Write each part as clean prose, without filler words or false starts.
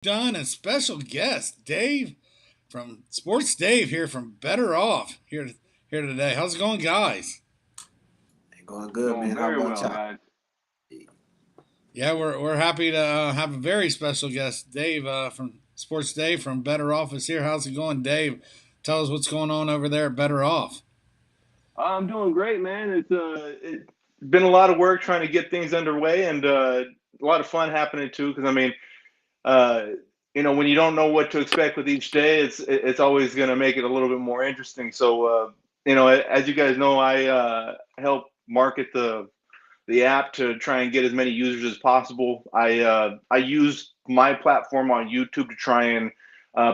Done and special guest Dave from Sports Dave here from Better Off here today. How's it going, guys? Going good, Going man. How very about well, y'all? guys. Yeah, we're happy to have a very special guest, Dave from Sports Dave from Better Off is here. How's it going, Dave? Tell us what's going on over there at Better Off. I'm doing great, man. It's been a lot of work trying to get things underway, and a lot of fun happening too. Because uh, when you don't know what to expect with each day, it's always going to make it a little bit more interesting. So, as you guys know, I help market the app to try and get as many users as possible. I use my platform on YouTube to try and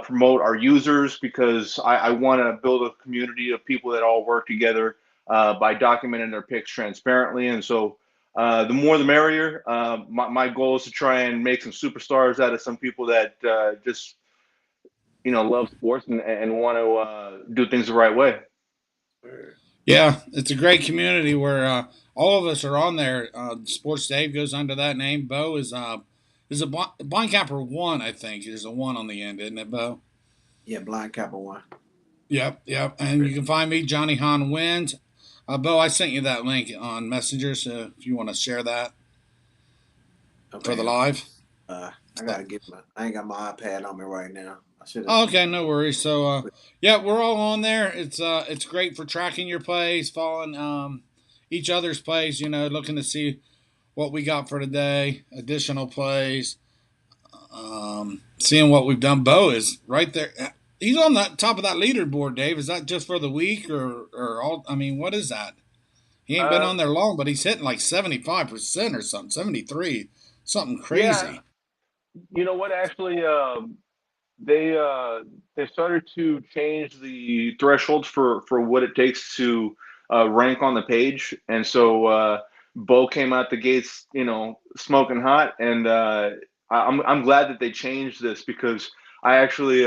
promote our users because I want to build a community of people that all work together by documenting their picks transparently. And so the more the merrier. My goal is to try and make some superstars out of some people that just love sports and want to do things the right way. Yeah, it's a great community where all of us are on there. Sports Dave goes under that name. Bo is a blind capper one, I think. There's a one on the end, isn't it, Bo? Yeah, Blind Kappa one. Yep. And you can find me, Johnny Han Wins. Bo, I sent you that link on Messenger, so if you want to share that for the Okay. live. I gotta get my. I ain't got my iPad on me right now. I should have. Oh, okay, no worries. So, yeah, we're all on there. It's great for tracking your plays, following each other's plays. Looking to see what we got for today, additional plays, seeing what we've done. Bo is right there. He's on the top of that leaderboard, Dave. Is that just for the week or all? I mean, what is that? He ain't been Uh, on there long, but he's hitting like 75% or something, 73, something yeah, crazy. you know what? Actually, they uh, they started to change the thresholds for what it takes to rank on the page, and so Bo came out the gates, smoking hot, and I'm glad that they changed this because I actually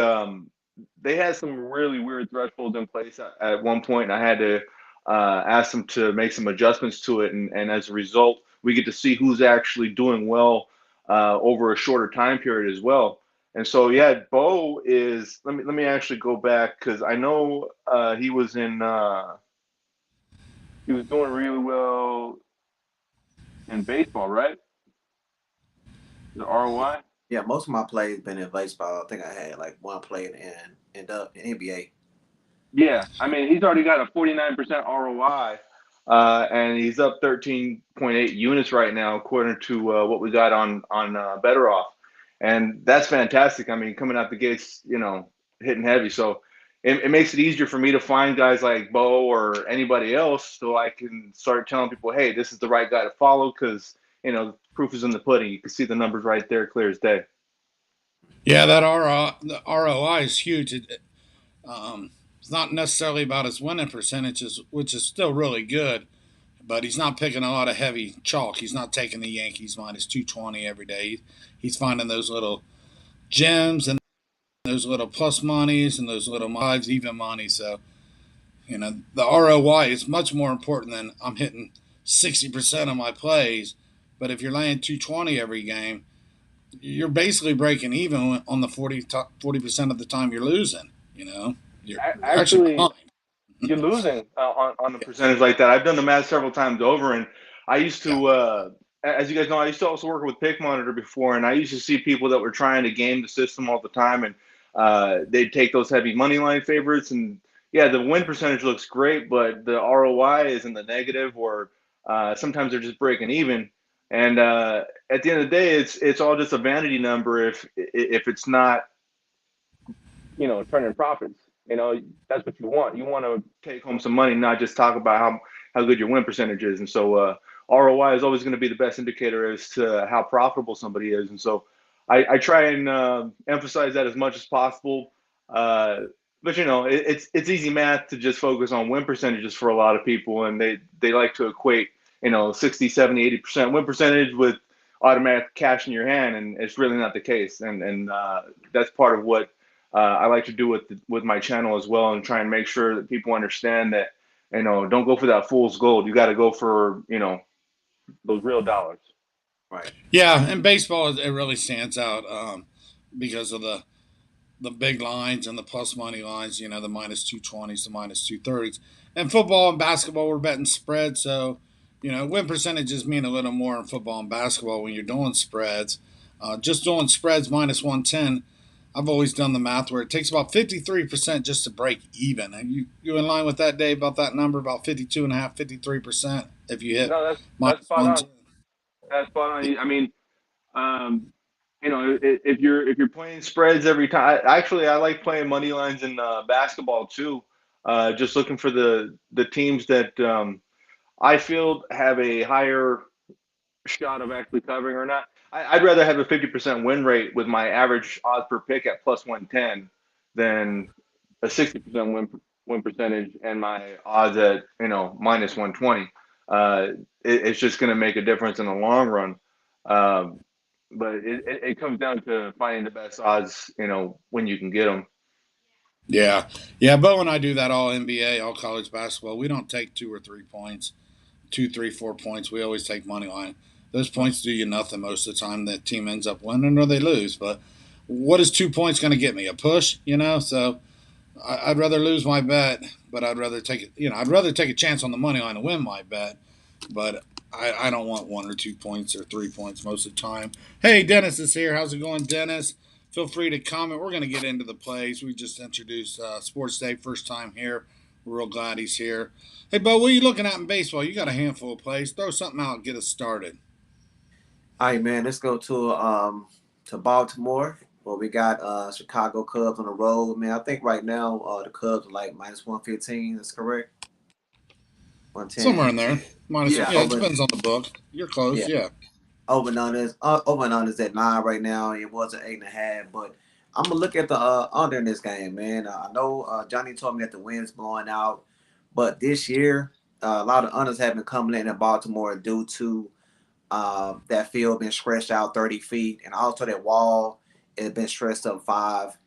they had some really weird thresholds in place at one point, and I had to ask them to make some adjustments to it, and as a result, we get to see who's actually doing well over a shorter time period as well. And so, yeah, Bo is. Let me actually go back because I know he was in. He was doing really well in baseball, right? The ROI. Yeah, most of my plays been in baseball. I think I had like one play in NBA. Yeah, I mean he's already got a 49% ROI, and he's up 13.8 units right now, according to what we got on Better Off, and that's fantastic. I mean, coming out the gates, hitting heavy, so it makes it easier for me to find guys like Bo or anybody else, so I can start telling people, hey, this is the right guy to follow, because proof is in the pudding. You can see the numbers right there, clear as day. Yeah, that the ROI is huge. It's not necessarily about his winning percentages, which is still really good, but he's not picking a lot of heavy chalk. He's not taking the Yankees minus 220 every day. He's finding those little gems and those little plus monies and those little fives, even money. So, the ROI is much more important than I'm hitting 60% of my plays. But if you're laying 220 every game, you're basically breaking even on the 40% of the time you're losing. You're actually Actually, behind. you're losing on the percentage like that. I've done the math several times over, and I used Yeah. to, as you guys know, I used to also work with Pick Monitor before, and I used to see people that were trying to game the system all the time, and they'd take those heavy money line favorites, and yeah, the win percentage looks great, but the ROI is in the negative, or sometimes they're just breaking even. And at the end of the day, it's all just a vanity number if it's not turning profits. That's what you want. You want to take home some money, not just talk about how good your win percentage is. And so ROI is always going to be the best indicator as to how profitable somebody is. And so I try and emphasize that as much as possible. But it's easy math to just focus on win percentages for a lot of people, and they like to equate 60, 70, 80% win percentage with automatic cash in your hand, and it's really not the case. And that's part of what I like to do with my channel as well, and try and make sure that people understand that don't go for that fool's gold. You got to go for those real dollars. Right. Yeah, and baseball it really stands out. because of the big lines and the plus money lines, the minus 220s, the minus 230s. And football and basketball, we're betting spread. So, win percentages mean a little more in football and basketball when you're doing spreads. Just doing spreads minus 110, I've always done the math where it takes about 53% just to break even. And you in line with that, Dave, about that number, about 52.5, 53% if you hit No, that's minus spot on. 110? That's spot on. I mean, um, if you're playing spreads every time, actually, I like playing money lines in basketball too. Just looking for the teams that I feel have a higher shot of actually covering or not. I'd rather have a 50% win rate with my average odds per pick at plus 110 than a 60% win percentage and my odds at minus 120. It's just going to make a difference in the long run. Um, but it comes down to finding the best odds, when you can get them. Yeah. Yeah, Bo and I do that all NBA, all college basketball. We don't take 2 or 3 points, 2, 3, 4 points. We always take money line. Those points do you nothing most of the time. That team ends up winning or they lose. But what is 2 points going to get me? A push. So I'd rather lose my bet, but I'd rather take it. I'd rather take a chance on the money line to win my bet. But I don't want 1 or 2 points or 3 points most of the time. Hey, Dennis is here. How's it going, Dennis? Feel free to comment. We're going to get into the plays. We just introduced Sports Day, first time here. We're real glad he's here. Hey, Bo, what are you looking at in baseball? You got a handful of plays. Throw something out and get us started. All right, man. Let's go to Baltimore. Well, we got Chicago Cubs on the road, man. I think right now the Cubs are like minus 115. That's correct. Somewhere 110. in there. Minus, Yeah, yeah, it Over. depends on the book. You're close, Yeah. yeah. Over and under is at 9 right now. It was at 8.5, but I'm gonna look at the under in this game, man. I know Johnny told me that the wind's blowing out, but this year a lot of unders have been coming in Baltimore due to that field being stretched out 30 feet, and also that wall has been stretched up 5.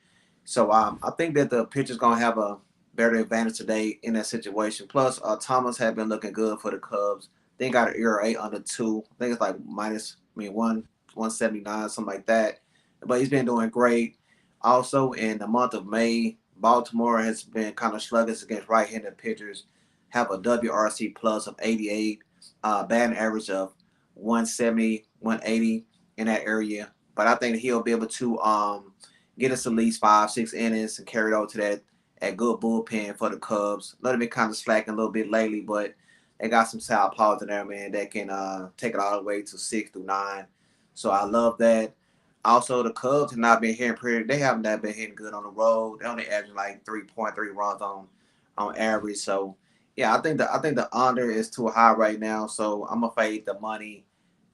So I think that the pitcher's gonna have a better advantage today in that situation. Plus, Thomas had been looking good for the Cubs. They got an ERA under 2. I think it's like minus, 179, something like that. But he's been doing great. Also, in the month of May, Baltimore has been kind of sluggish against right-handed pitchers. Have a WRC plus of 88, batting average of 170, 180 in that area. But I think he'll be able to get us at least 5, 6 innings and carry it over to that good bullpen for the Cubs. Let them been kind of slacking a little bit lately, but they got some southpaws in there, man, that can take it all the way to 6 through 9. So I love that. Also, the Cubs have not been hitting pretty. They haven't been hitting good on the road. They only averaging like 3.3 runs on average. So yeah, I think the under is too high right now. So I'm gonna fade the money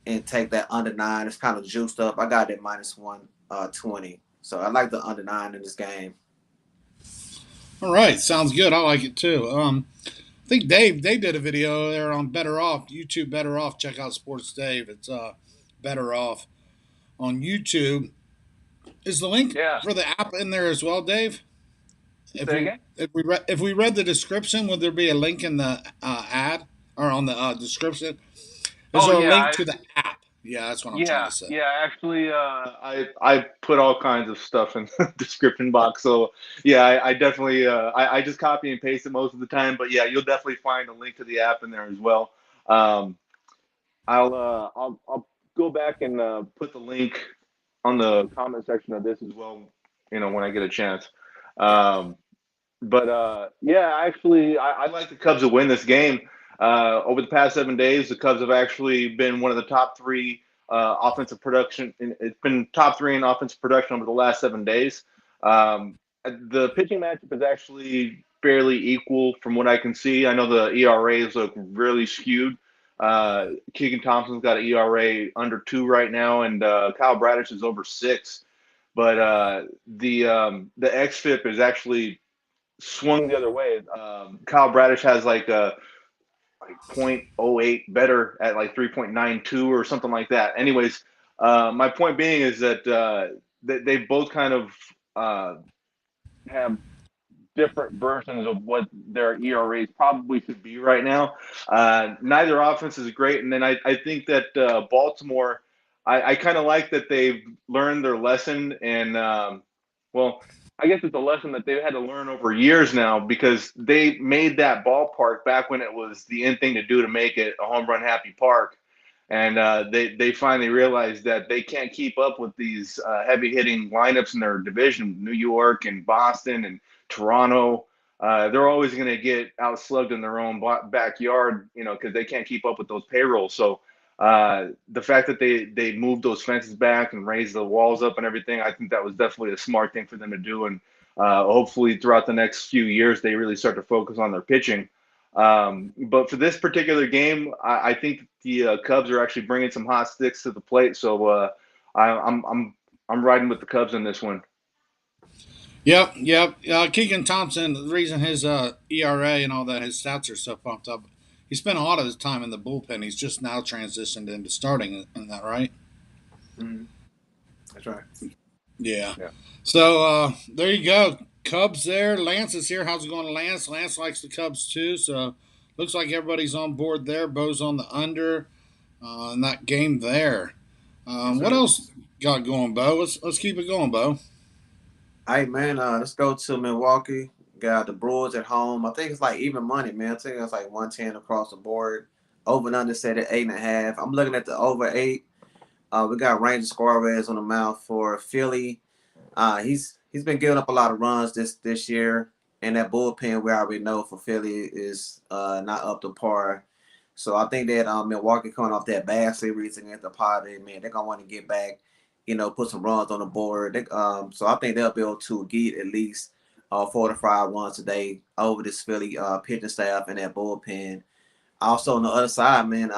and take that under 9. It's kind of juiced up. I got it minus 120. So I like the under 9 in this game. All right, sounds good. I like it too. I think Dave did a video there on Better Off, YouTube Better Off. Check out Sports Dave. It's Better Off on YouTube. Is the link yeah. for the app in there as well, Dave? If Say we again. if we read the description, would there be a link in the ad or on the description? Is Oh there a yeah, link to the app? Yeah, that's what I'm trying yeah, to say. yeah. Actually, I put all kinds of stuff in the description box. So yeah, I definitely I just copy and paste it most of the time. But yeah, you'll definitely find a link to the app in there as well. Um, I'll go back and put the link on the comment section of this as well. When I get a chance. Um, but yeah, actually, I like the Cubs to win this game. Over the past 7 days, the Cubs have actually been one of the top 3 offensive production. It's been top 3 in offensive production over the last 7 days. Um, the pitching matchup is actually fairly equal from what I can see. I know the ERAs look really skewed. Keegan Thompson's got an ERA under 2 right now, and Kyle Bradish is over 6. But the xFIP is actually swung the other way. Kyle Bradish has like a like 0.08 better at like 3.92 or something like that. Anyways, my point being is that they both kind of have different versions of what their ERAs probably should be right now. Neither offense is great, and then I think that Baltimore. I kind of like that they've learned their lesson, and well, I guess it's a lesson that they've had to learn over years now because they made that ballpark back when it was the in thing to do to make it a home run happy park, and they finally realized that they can't keep up with these heavy hitting lineups in their division, New York and Boston and Toronto. They're always going to get outslugged in their own backyard, because they can't keep up with those payrolls. So the fact that they moved those fences back and raised the walls up and everything, I think that was definitely a smart thing for them to do. And hopefully throughout the next few years, they really start to focus on their pitching. But for this particular game, I think the Cubs are actually bringing some hot sticks to the plate. So I'm riding with the Cubs in this one. Yep. Keegan Thompson, the reason his ERA and all that, his stats are so pumped up, he spent a lot of his time in the bullpen. He's just now transitioned into starting. Isn't that right? Mm-hmm. That's right. Yeah. Yeah. So there you go. Cubs there. Lance is here. How's it going, Lance? Lance likes the Cubs too. So looks like everybody's on board there. Bo's on the under in that game there. Yes, What sir. else got going, Bo? Let's keep it going, Bo. Hey man, let's go to Milwaukee. Got the Brewers at home. I think it's like even money, man. I think it's like 110 across the board. Over and under set at 8.5. I'm looking at the over 8. We got Ranger Suarez on the mound for Philly. He's been giving up a lot of runs this year, and that bullpen we already know for Philly is not up to par. So I think that Milwaukee coming off that bad series against the Padres, man, they're gonna want to get back, put some runs on the board. So I think they'll be able to get at least 4 to 5 runs today over this Philly pitching staff and that bullpen. Also on the other side, man,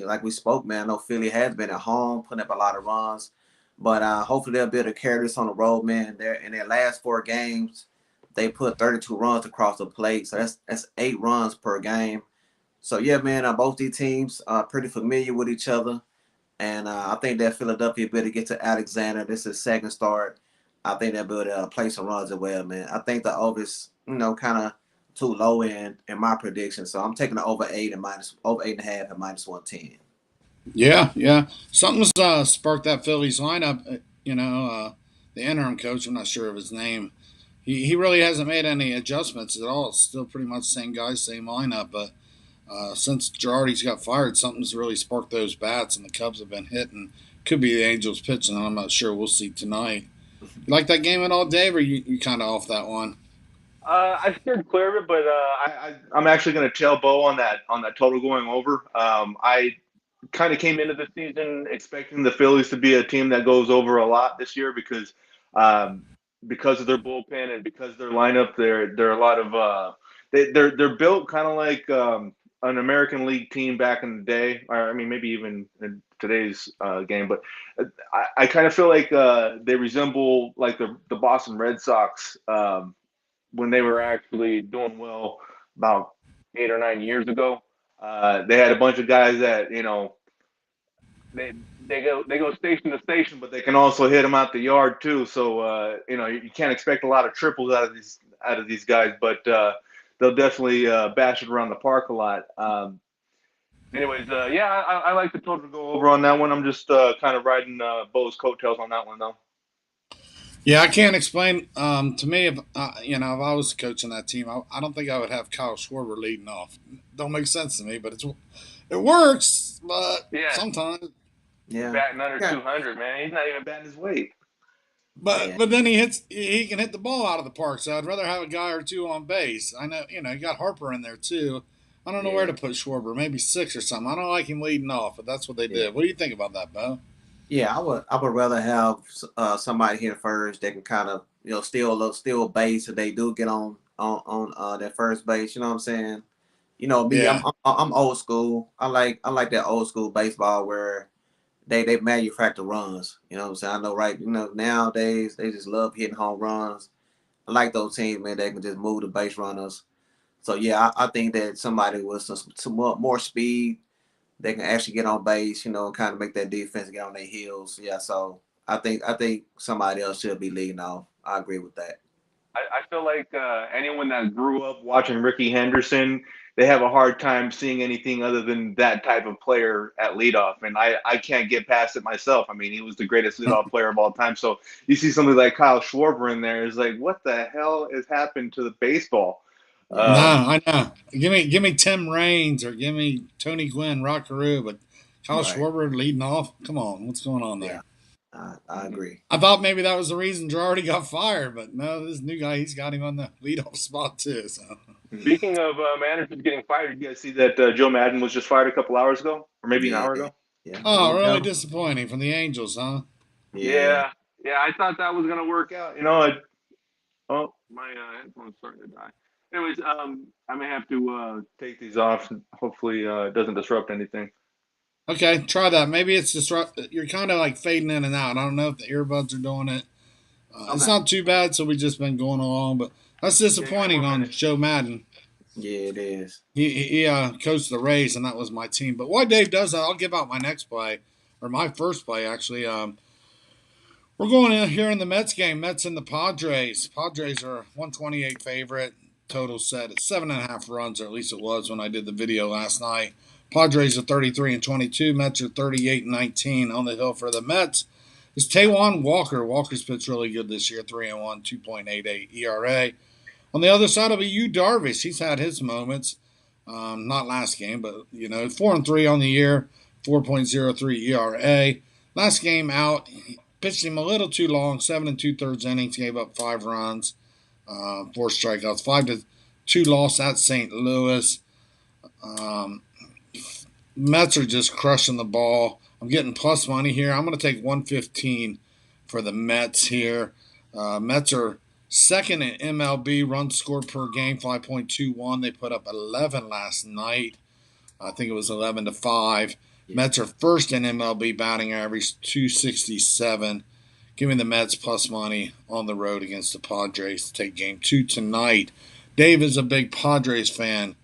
like we spoke, man, I know Philly has been at home putting up a lot of runs, but hopefully they'll be able to carry this on the road, man. They're in their last 4 games, they put 32 runs across the plate, so that's 8 runs per game. So yeah, man, both these teams are pretty familiar with each other, and I think that Philadelphia will be able to get to Alexander. This is second start. I think they'll be able to play some runs as well, man. I think the over is, kind of too low in my prediction. So I'm taking the over 8 and over 8.5 and minus 110. Yeah. Something's sparked that Phillies lineup. The interim coach, I'm not sure of his name. He really hasn't made any adjustments at all. It's still pretty much same guys, same lineup. But since Girardi's got fired, something's really sparked those bats, and the Cubs have been hitting. Could be the Angels pitching, and I'm not sure. We'll see tonight. You like that game at all, Dave, or you kind of off that one? I steered clear of it, but I'm actually going to tell Bo on that total going over. I kind of came into the season expecting the Phillies to be a team that goes over a lot this year um, because of their bullpen and because of their lineup. They're a lot of they're built kind of like an American League team back in the day. Or I mean, maybe even in today's game, but I kind of feel like they resemble like the Boston Red Sox. When they were actually doing well about 8 or 9 years ago. They had a bunch of guys that they they go station to station, but they can also hit them out the yard too. So you can't expect a lot of triples out of these guys, but they'll definitely bash it around the park a lot. Anyways, yeah, I like the total to go over on that one. I'm just kind of riding Bo's coattails on that one though. Yeah, I can't explain. To me, if I was coaching that team, I don't think I would have Kyle Schwarber leading off. Don't make sense to me, but it works. But Yeah, sometimes, Yeah. batting under Yeah. 200, man. He's not even batting his weight. but Yeah. but then he can hit the ball out of the park. So I'd rather have a guy or two on base. I know you got Harper in there too. I don't know where Yeah. to put Schwarber. Maybe 6 or something. I don't like him leading off, but that's what they Yeah. did. What do you think about that, Bo? Yeah, I would rather have somebody here first that can kind of steal base if they do get on their first base. You know what I'm saying? Me, I'm Yeah, I'm old school. I like that old school baseball where they manufacture runs. You know what I'm saying? I know, right? Nowadays they just love hitting home runs. I like those teams, man. They can just move the base runners. So yeah, I think that somebody with some more speed, they can actually get on base, kind of make that defense get on their heels. Yeah, so I think somebody else should be leading off. I agree with that. I feel like anyone that grew up watching Ricky Henderson, they have a hard time seeing anything other than that type of player at leadoff. And I can't get past it myself. I mean, he was the greatest leadoff player of all time. So you see somebody like Kyle Schwarber in there, is like, what the hell has happened to the baseball? No, Yeah, Um, I know. Give me Tim Raines or give me Tony Gwynn, Rockaroo, but Kyle right. Schwarber leading off. Come on, what's going on Yeah, there? I agree. I thought maybe that was the reason Girardi got fired, but no, this new guy, he's got him on the leadoff spot too. So, Mhm. Speaking of managers getting fired, did you guys see that Joe Madden was just fired a couple hours ago, or maybe an Yeah, hour ago? yeah. oh, Old really Joe. disappointing from the Angels, huh? Yeah, Yeah, yeah, I thought that was gonna work out. Oh, my headphones starting to die. Anyways, I may have to take these off. Hopefully, it doesn't disrupt anything. Okay, try that. Maybe it's disrupt. You're kind of like fading in and out. I don't know if the earbuds are doing it. It's Okay. not too bad, so we just been going along, but that's Yeah, give me disappointing one on minute. Joe Madden. yeah, it is. He coached the Rays, and that was my team. But while Dave does that, I'll give out my next play, or my first play actually. We're going in here in the Mets game. Mets and the Padres. Padres are 128 favorite. Total set at 7.5 runs, or at least it was when I did the video last night. Padres are 33 and 22. Mets are 38 and 19. On the hill for the Mets is Taijuan Walker. Walker's pitched really good this year. 3-1, 2.88 ERA. On the other side will be Yu Darvish. He's had his moments. Not last game, but 4-3 on the year, 4.03 ERA. Last game out, he pitched him a little too long, 7 2/3 innings, gave up 5 runs, 4 strikeouts, 5-2 loss at St. Louis. Um, Mets are just crushing the ball. I'm getting plus money here. I'm going to take 115 for the Mets here. Mets are second in MLB runs scored per game, 5.21. They put up 11 last night. I think it was 11-5. Yeah. Mets are first in MLB batting average, 267. Give me the Mets plus money on the road against the Padres to take game two tonight. Dave is a big Padres fan.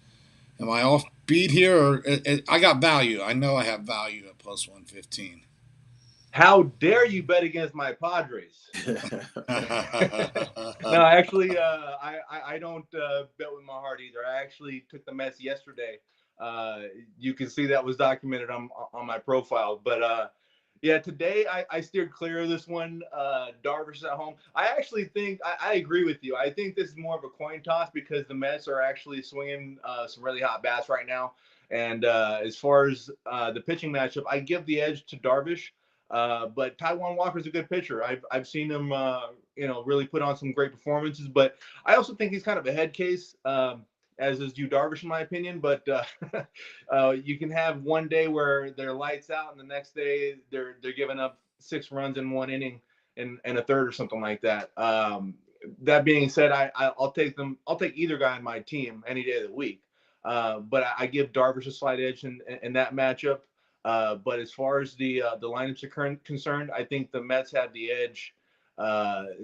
Am I off beat here, or I got value? I know I have value at plus 115. How dare you bet against my Padres? No, actually, I don't bet with my heart either. I actually took the Mets yesterday. You can see that was documented on my profile. But yeah, today I steered clear of this one. Darvish at home. I actually think I agree with you. I think this is more of a coin toss because the Mets are actually swinging some really hot bats right now. And as far as the pitching matchup, I give the edge to Darvish. But Taijuan Walker's a good pitcher. I've seen him, really put on some great performances. But I also think he's kind of a head case, as is Yu Darvish, in my opinion. But you can have one day where they're lights out, and the next day they're giving up 6 runs in one inning and a third or something like that. That being said, I'll take them. I'll take either guy on my team any day of the week. But I give Darvish a slight edge in that matchup. But as far as the lineups are concerned, I think the Mets have the edge.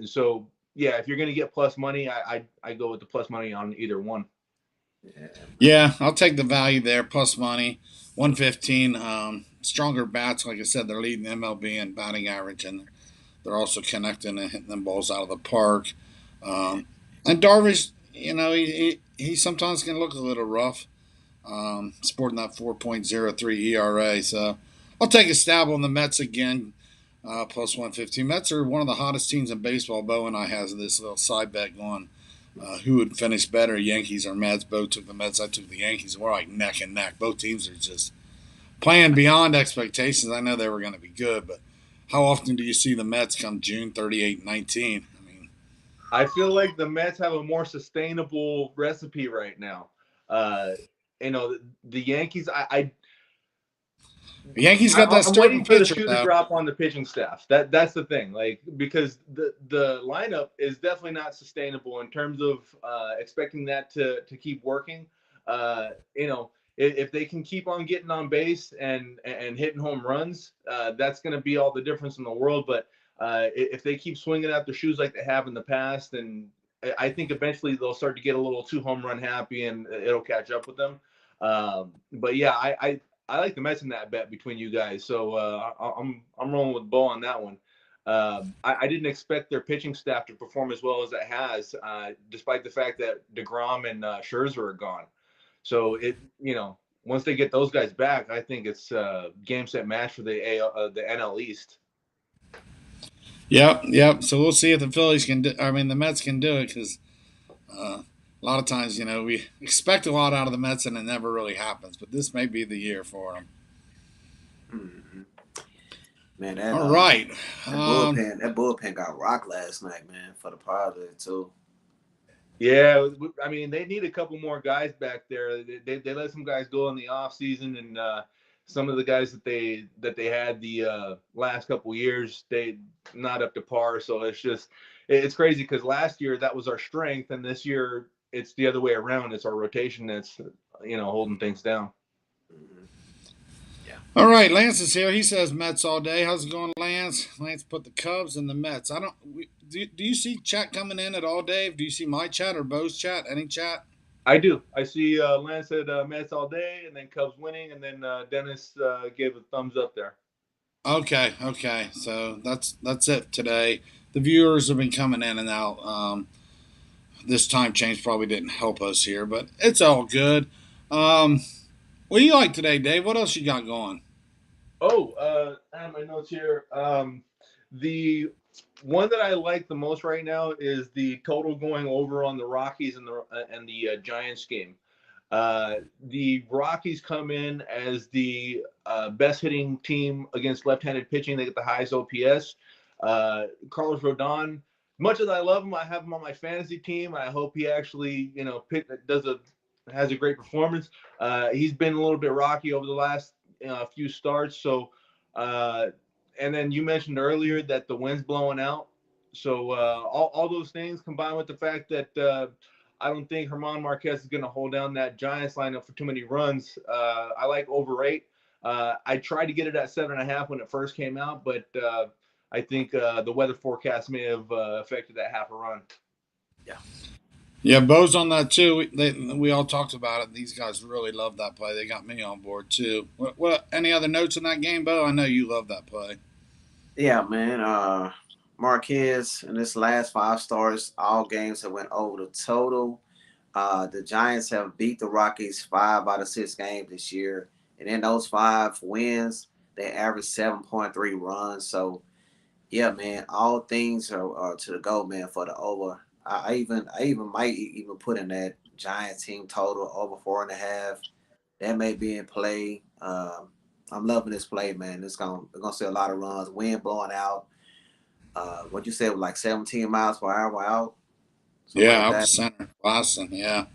So yeah, if you're going to get plus money, I go with the plus money on either one. Yeah, Yeah, I'll take the value there, plus money, 115. Stronger bats, like I said, they're leading MLB in batting average, and they're also connecting and hitting them balls out of the park. Um, and Darvish, he sometimes can look a little rough, sporting that 4.03 ERA. So I'll take a stab on the Mets again, plus 115. Mets are one of the hottest teams in baseball. Bo and I has this little side bet going. Who would finish better, Yankees or Mets? Bo took the Mets. I took the Yankees. We're like neck and neck. Both teams are just playing beyond expectations. I know they were going to be good, but how often do you see the Mets come June 38-19? I mean, I feel like the Mets have a more sustainable recipe right now. Uh, the Yankees. the Yankees got that I'm starting waiting for the pitcher shoe to though. drop on the pitching staff. That's the thing. Like because the lineup is definitely not sustainable in terms of expecting that to keep working. If they can keep on getting on base and hitting home runs, that's going to be all the difference in the world. But if they keep swinging out their shoes like they have in the past, and I think eventually they'll start to get a little too home run happy, and it'll catch up with them. But yeah, I like the Mets in that bet between you guys, so I'm rolling with Bo on that one. I didn't expect their pitching staff to perform as well as it has, despite the fact that DeGrom and Scherzer are gone. So once they get those guys back, I think it's game set match for the NL East. Yep. So we'll see if the Phillies can do. I mean, the Mets can do it because a lot of times, we expect a lot out of the Mets and it never really happens. But this may be the year for them. Mm-hmm. Man, that All right. that bullpen got rocked last night, man, for the Padres too. Yeah, I mean, they need a couple more guys back there. They let some guys go in the off season, and some of the guys that they had the last couple years, they not up to par. So it's crazy because last year that was our strength, and this year it's the other way around. It's our rotation that's holding things down. Mm-hmm. All right, Lance is here. He says Mets all day. How's it going, Lance? Lance put the Cubs and the Mets. I don't. Do you see chat coming in at all, Dave? Do you see my chat or Bo's chat? Any chat? I do. I see Lance said Mets all day, and then Cubs winning, and then Dennis gave a thumbs up there. Okay. So that's it today. The viewers have been coming in and out. This time change probably didn't help us here, but it's all good. What do you like today, Dave? What else you got going? Oh, I have my notes here. The one that I like the most right now is the total going over on the Rockies and the Giants game. The Rockies come in as the best hitting team against left-handed pitching. They get the highest OPS. Carlos Rodon, much as I love him, I have him on my fantasy team. I hope he actually, has a great performance. He's been a little bit rocky over the last few starts. So, and then you mentioned earlier that the wind's blowing out. So all those things combined with the fact that I don't think German Marquez is going to hold down that Giants lineup for too many runs. I like over 8. I tried to get it at 7.5 when it first came out, but I think the weather forecast may have affected that half a run. Yeah, Bo's on that too. We all talked about it. These guys really love that play. They got me on board too. What any other notes in that game, Bo? I know you love that play. Yeah, man. Marquez in this last 5 starts, all games have went over the total. The Giants have beat the Rockies 5 out of 6 games this year, and in those 5 wins, they average 7.3 runs. So, yeah, man, all things are to the go, man, for the over. I even might even put in that Giants team total over 4.5. That may be in play. I'm loving this play, man. We're gonna see a lot of runs, wind blowing out. What you said was like 17 miles per hour out, something Yeah, like out the that. center, Boston. Yeah.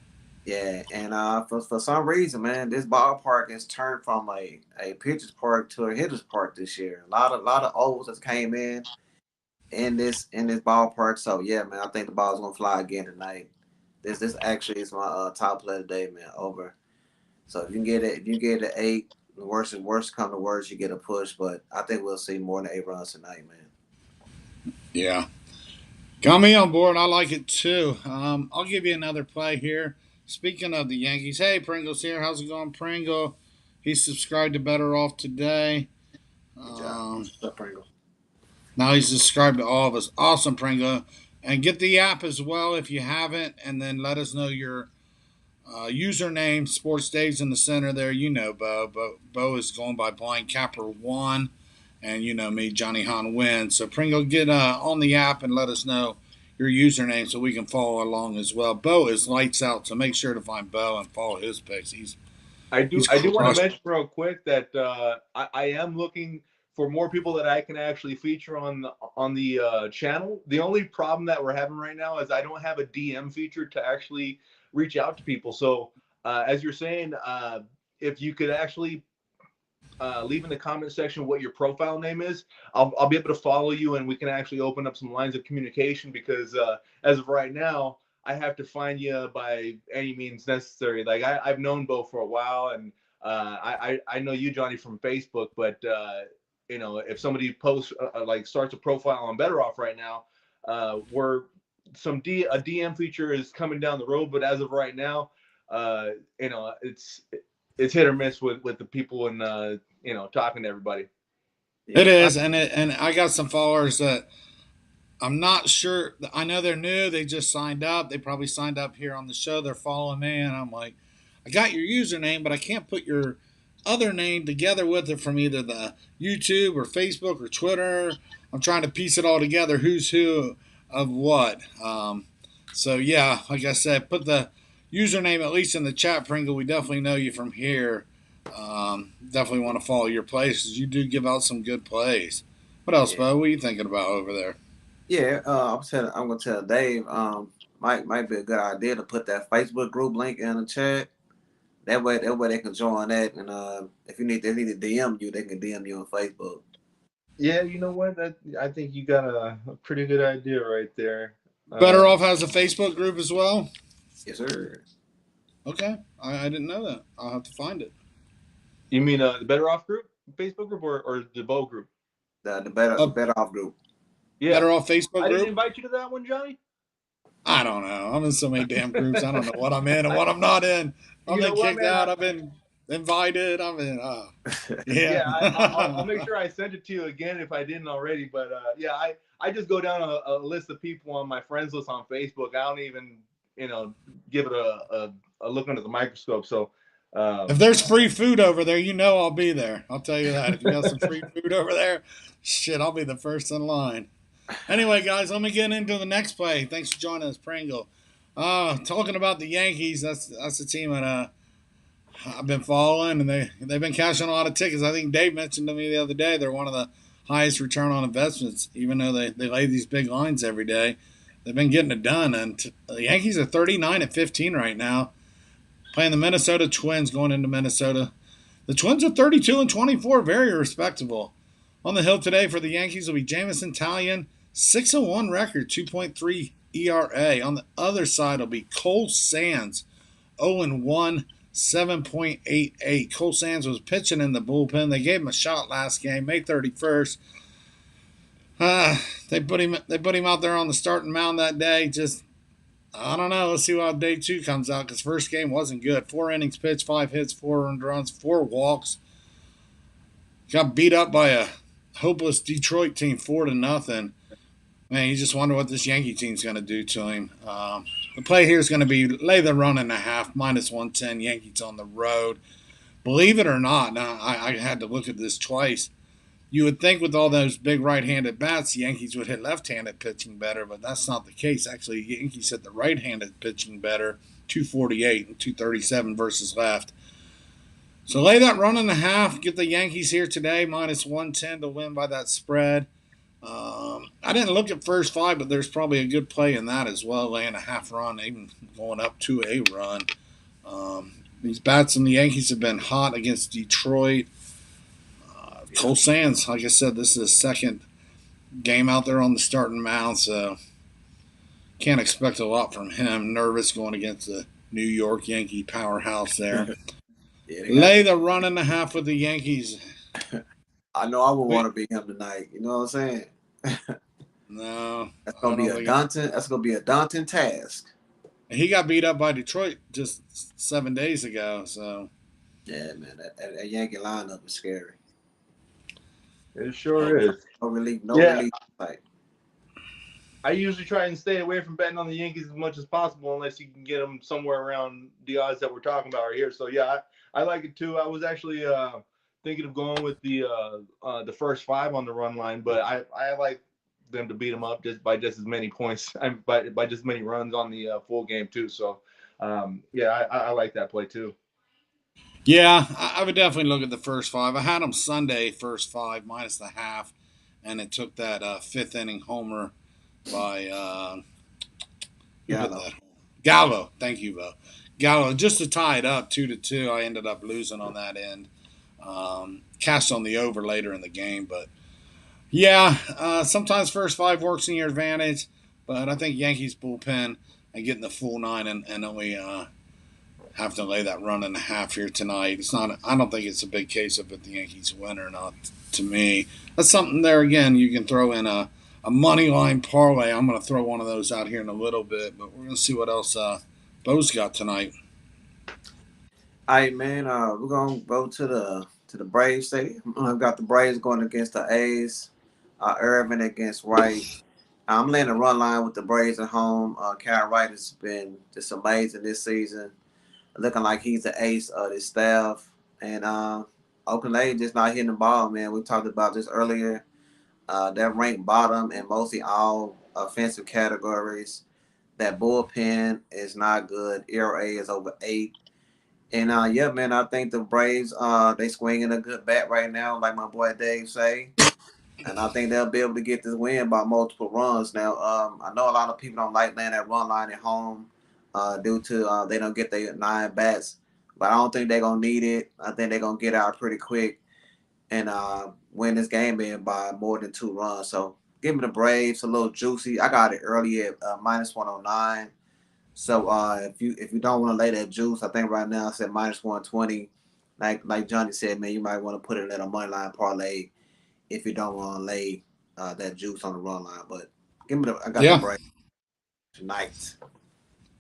Yeah, and for some reason, man, this ballpark has turned from a pitcher's park to a hitter's park this year. A lot of O's that came in this ballpark. So yeah, man, I think the ball's gonna fly again tonight. This actually is my top play today, man. Over. So if you get an 8, the worst come to worst, you get a push. But I think we'll see more than 8 runs tonight, man. Yeah. Got me on board. I like it too. I'll give you another play here. Speaking of the Yankees, hey, Pringle's here. How's it going, Pringle? He's subscribed to Better Off today. Good job. What's up, Pringle? Now he's subscribed to all of us. Awesome, Pringle. And get the app as well if you haven't, and then let us know your username. Sports Dave's in the center there. You know Bo. Bo is going by Blind Capper 1. And you know me, Johnny Hahn wins. So Pringle, get on the app and let us know your username so we can follow along as well. Bo is lights out, so make sure to find Bo and follow his picks. I do want to mention real quick that I am looking for more people that I can actually feature on the channel. The only problem that we're having right now is I don't have a DM feature to actually reach out to people. So as you're saying, if you could actually leave in the comment section what your profile name is, I'll be able to follow you and we can actually open up some lines of communication because as of right now, I have to find you by any means necessary. Like I've known Bo for a while and I know you, Johnny, from Facebook, but if somebody posts starts a profile on Better Off right now, where a DM feature is coming down the road, but as of right now, it's hit or miss with the people and talking to everybody. It Yeah, is, and I got some followers that I'm not sure. I know they're new. They just signed up. They probably signed up here on the show. They're following me, and I'm like, I got your username, but I can't put your other name together with it from either the YouTube or Facebook or Twitter. I'm trying to piece it all together. Who's who of what? So yeah, like I said, put the username at least in the chat, Pringle. We definitely know you from here. Definitely want to follow your plays because you do give out some good plays. What else, yeah, Bo? What are you thinking about over there? yeah. I'm gonna tell Dave. Might be a good idea to put that Facebook group link in the chat. That way they can join that, and if they need to DM you, they can DM you on Facebook. Yeah, you know what? That I think you got a pretty good idea right there. Better Uh, Off has a Facebook group as well. Yes, sir. Okay, I didn't know that. I'll have to find it. you mean the Better Off group, Facebook group, or the Bow group? The A better off group. Yeah, Better Off Facebook I didn't group. invite you to that one, Johnny. I don't know. I'm in so many damn groups. I don't know what I'm in and I, what I'm not in. I've you know been what, kicked man? out. I've been invited. I'm in. Yeah. Yeah, I'll make sure I send it to you again if I didn't already. But yeah, I just go down a list of people on my friends list on Facebook. I don't even give it a look under the microscope. So If there's free food over there, you know I'll be there. I'll tell you that. If you got some free food over there, shit, I'll be the first in line. Anyway, guys, let me get into the next play. Thanks for joining us, Pringle. Talking about the Yankees, that's a team that I've been following, and they've been cashing a lot of tickets. I think Dave mentioned to me the other day they're one of the highest return on investments, even though they lay these big lines every day. They've been getting it done, and the Yankees are 39-15 right now, playing the Minnesota Twins going into Minnesota. The Twins are 32-24, very respectable. On the hill today for the Yankees will be Jamison Talion, 6-1 record, 2.3 ERA. On the other side will be Cole Sands, 0-1, 7.88. Cole Sands was pitching in the bullpen. They gave him a shot last game, May 31st. They put him out there on the starting mound that day. Just I don't know. Let's see how day two comes out because first game wasn't good. 4 innings pitched, 5 hits, 4 earned runs, 4 walks. Got beat up by a hopeless Detroit team 4-0. Man, you just wonder what this Yankee team's going to do to him. The play here is going to be lay the run and a half, -110. Yankees on the road. Believe it or not, now I had to look at this twice. You would think with all those big right-handed bats, the Yankees would hit left-handed pitching better, but that's not the case. Actually, the Yankees hit the right-handed pitching better, 248 and 237 versus left. So lay that run and a half. Get the Yankees here today, -110 to win by that spread. I didn't look at first five, but there's probably a good play in that as well, laying a half run, even going up to a run. These bats and the Yankees have been hot against Detroit. Cole Sands, like I said, this is his second game out there on the starting mound, so can't expect a lot from him. Nervous going against the New York Yankee powerhouse there. Yeah, Lay the run and a half with the Yankees. I know I would want to be him tonight. You know what I'm saying? No, That's I gonna be don't a think daunting. That's gonna be a daunting task. he got beat up by Detroit just 7 days ago. So Yeah, man, that Yankee lineup is scary. it sure is. No relief, no Yeah, relief. Like, I usually try and stay away from betting on the Yankees as much as possible, unless you can get them somewhere around the odds that we're talking about right here. So yeah, I like it too. I was actually thinking of going with the first five on the run line, but I like them to beat them up just by just as many points, by just as many runs on the full game too. So yeah, I like that play too. yeah, I would definitely look at the first five. I had them Sunday first five minus the half, and it took that fifth inning homer by who hit Gallo. that? Gallo. Thank you, Bo. Gallo just to tie it up 2-2. I ended up losing on that end. Cast on the over later in the game, but yeah, sometimes first five works in your advantage, but I think Yankees bullpen and getting the full nine and only have to lay that run and a half here tonight. It's not. I don't think it's a big case of if the Yankees win or not. To me, that's something there again. You can throw in a money line parlay. I'm going to throw one of those out here in a little bit, but we're going to see what else Bo's got tonight. All right, man. We're gonna go to the to the Braves stadium. I've got the Braves going against the A's. Irvin against Wright. I'm laying a run line with the Braves at home. Kyle Wright has been just amazing this season, looking like he's the ace of this staff. And Oakland A's just not hitting the ball, man. We talked about this earlier. They're ranked bottom in mostly all offensive categories. That bullpen is not good. ERA is over 8. And yeah, man, I think the Braves they swinging a good bat right now, like my boy Dave say. And I think they'll be able to get this win by multiple runs. Now, I know a lot of people don't like laying that run line at home due to they don't get their 9 bats. But I don't think they're going to need it. I think they're going to get out pretty quick and win this game in by more than 2 runs. So give me the Braves, a little juicy. I got it early at minus 109. So if you don't want to lay that juice, I think right now it's at minus 120. Like Johnny said, man, you might want to put it in a money line parlay if you don't want to lay that juice on the run line. But I got the Yeah. Braves tonight.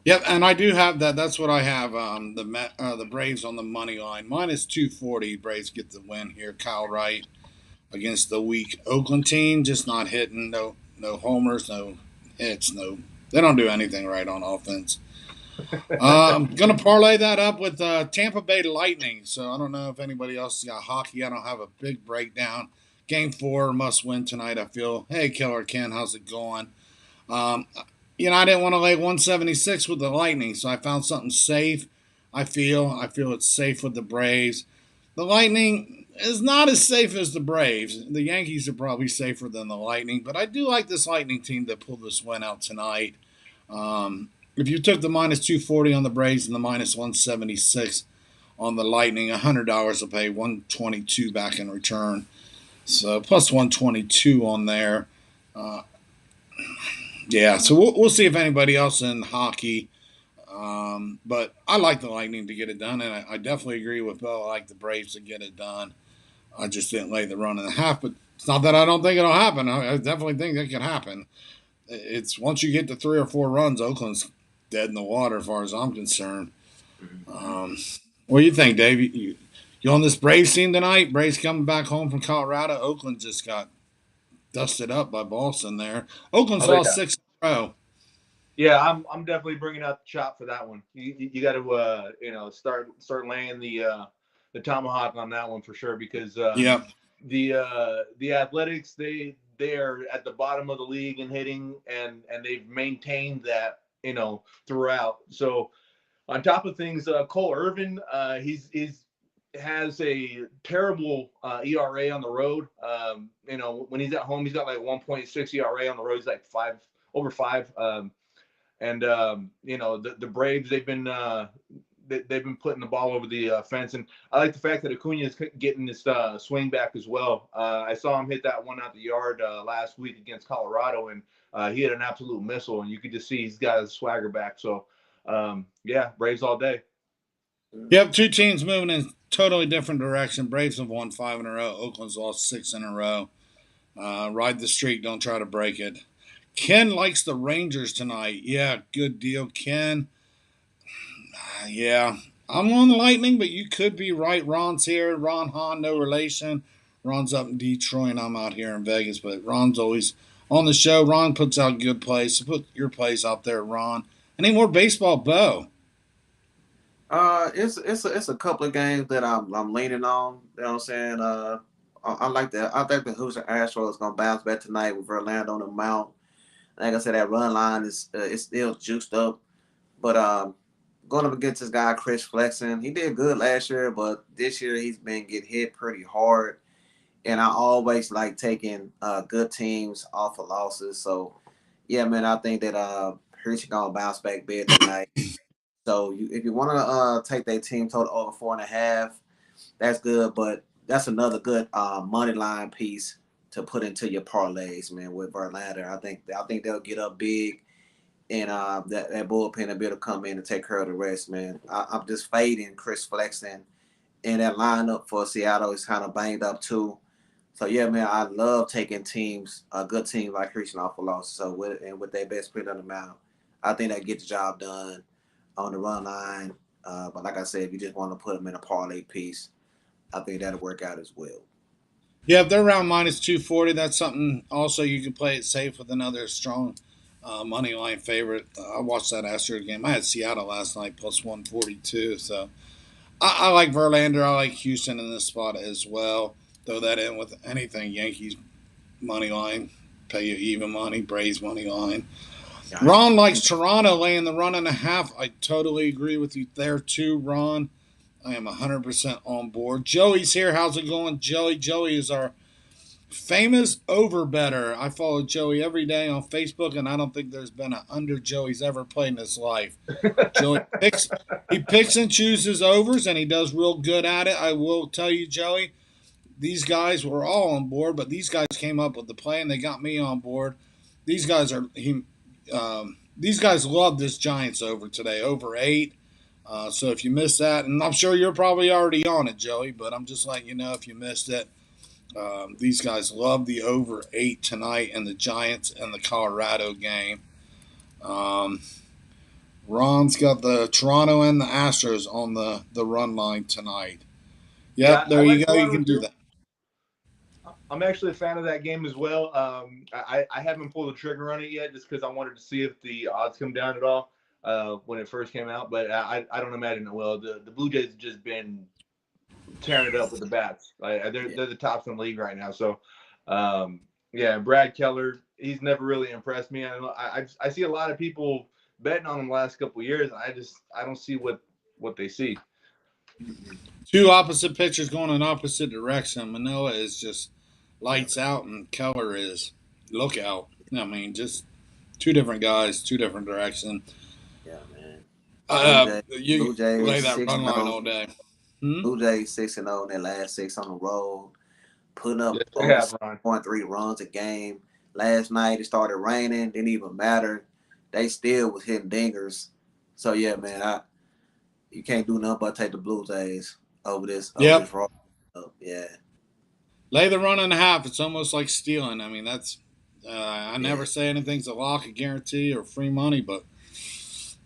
Yep, and I do have that. That's what I have. The Braves on the money line minus 240. Braves get the win here. Kyle Wright against the weak Oakland team, just not hitting. No homers, no hits, no. They don't do anything right on offense. I'm gonna parlay that up with Tampa Bay Lightning. So I don't know if anybody else has got hockey. I don't have a big breakdown. Game 4 must win tonight. I feel. Hey, Killer Ken, how's it going? Um, I didn't want to lay 176 with the Lightning, so I found something safe. I feel it's safe with the Braves. The Lightning is not as safe as the Braves. The Yankees are probably safer than the Lightning, but I do like this Lightning team that pulled this win out tonight. If you took the minus 240 on the Braves and the minus 176 on the Lightning, $100 will pay 122 back in return. So plus 122 on there. Uh, yeah, so we'll see if anybody else in hockey. But I like the Lightning to get it done, and I definitely agree with Bill. I like the Braves to get it done. I just didn't lay the run and a half, but it's not that I don't think it'll happen. I definitely think it can happen. It's once you get to 3 or 4 runs, Oakland's dead in the water as far as I'm concerned. Um, what do you think, Dave? You on this Braves team tonight? Braves coming back home from Colorado. Oakland just got dusted up by Boston there. Oakland's Oh lost yeah, 6 in a row. yeah. I'm definitely bringing out the chop for that one. You got to start laying the tomahawk on that one for sure because Yep. the Athletics they are at the bottom of the league in hitting and they've maintained that throughout. So on top of things, Cole Irvin, he's has a terrible ERA on the road. When he's at home, he's got like 1.6 ERA on the road. He's like 5 over 5. The Braves they've been putting the ball over the fence, and I like the fact that Acuna is getting this swing back as well. I saw him hit that one out the yard last week against Colorado, and he had an absolute missile, and you could just see he's got his swagger back. So yeah, Braves all day. Yep, 2 teams moving in totally different direction. Braves have won 5 in a row. Oakland's lost 6 in a row. Ride the streak. Don't try to break it. Ken likes the Rangers tonight. Yeah, good deal, Ken. Yeah, I'm on the Lightning, but you could be right. Ron's here. Ron Hahn, no relation. Ron's up in Detroit, and I'm out here in Vegas. But Ron's always on the show. Ron puts out good plays. So put your plays out there, Ron. Any more baseball, Bo? It's a couple of games that I'm leaning on. You know what I'm saying? I like that. I think the Houston Astros gonna bounce back tonight with Verlander on the mound. Like I said, that run line is still juiced up. But going up against this guy Chris Flexen, he did good last year, but this year he's been getting hit pretty hard. And I always like taking good teams off of losses. So yeah, man, I think that Hershey gonna bounce back big tonight. So if you want to take that team total over 4.5, that's good. But that's another good money line piece to put into your parlays, man. With Verlander, I think they'll get up big, and that bullpen will be able to come in and take care of the rest, man. I'm just fading Chris Flexen, and that lineup for Seattle is kind of banged up too. So yeah, man, I love taking teams, a good team like Houston off a loss. So with their best player on the mound, I think that gets the job done on the run line. But like I said, if you just want to put them in a parlay piece, I think that'll work out as well. Yeah, if they're around minus 240, that's something also you can play it safe with another strong money line favorite. I watched that Astros game. I had Seattle last night plus 142. So I like Verlander. I like Houston in this spot as well. Throw that in with anything Yankees money line, pay you even money, Braves money line. Ron likes Toronto laying the run and a half. I totally agree with you there too, Ron. I am 100% on board. Joey's here. How's it going, Joey? Joey is our famous over better. I follow Joey every day on Facebook, and I don't think there's been an under Joey's ever played in his life. Joey picks and chooses overs, and he does real good at it. I will tell you, Joey, these guys were all on board, but these guys came up with the play, and they got me on board. These guys these guys love this Giants over today, over 8. So if you missed that, and I'm sure you're probably already on it, Joey, but I'm just letting you know if you missed it. These guys love the over 8 tonight in the Giants and the Colorado game. Ron's got the Toronto and the Astros on the run line tonight. Yep, Yeah, there I you like go. You Toronto can do too. that. I'm actually a fan of that game as well. I haven't pulled the trigger on it yet just because I wanted to see if the odds come down at all when it first came out, but I don't imagine it will. The Blue Jays have just been tearing it up with the bats. They're the tops in the league right now. So, yeah, Brad Keller, he's never really impressed me. I see a lot of people betting on him the last couple of years. I don't see what they see. Two opposite pitchers going in opposite direction. Manoa is just lights out, and Keller is lookout. I mean, just two different guys, two different directions. Yeah, man. You Blue Jays lay that 6 run and line 0. all day. Hmm? Blue Jays 6-0 in their last 6 on the road, putting up Yes, they over have, Ron. 6.3 runs a game. Last night it started raining, didn't even matter. They still was hitting dingers. So yeah, man, you can't do nothing but take the Blue Jays over this Yep. road. Yeah. Lay the run and a half. It's almost like stealing. I mean, that's I never say anything's a lock, a guarantee, or free money, but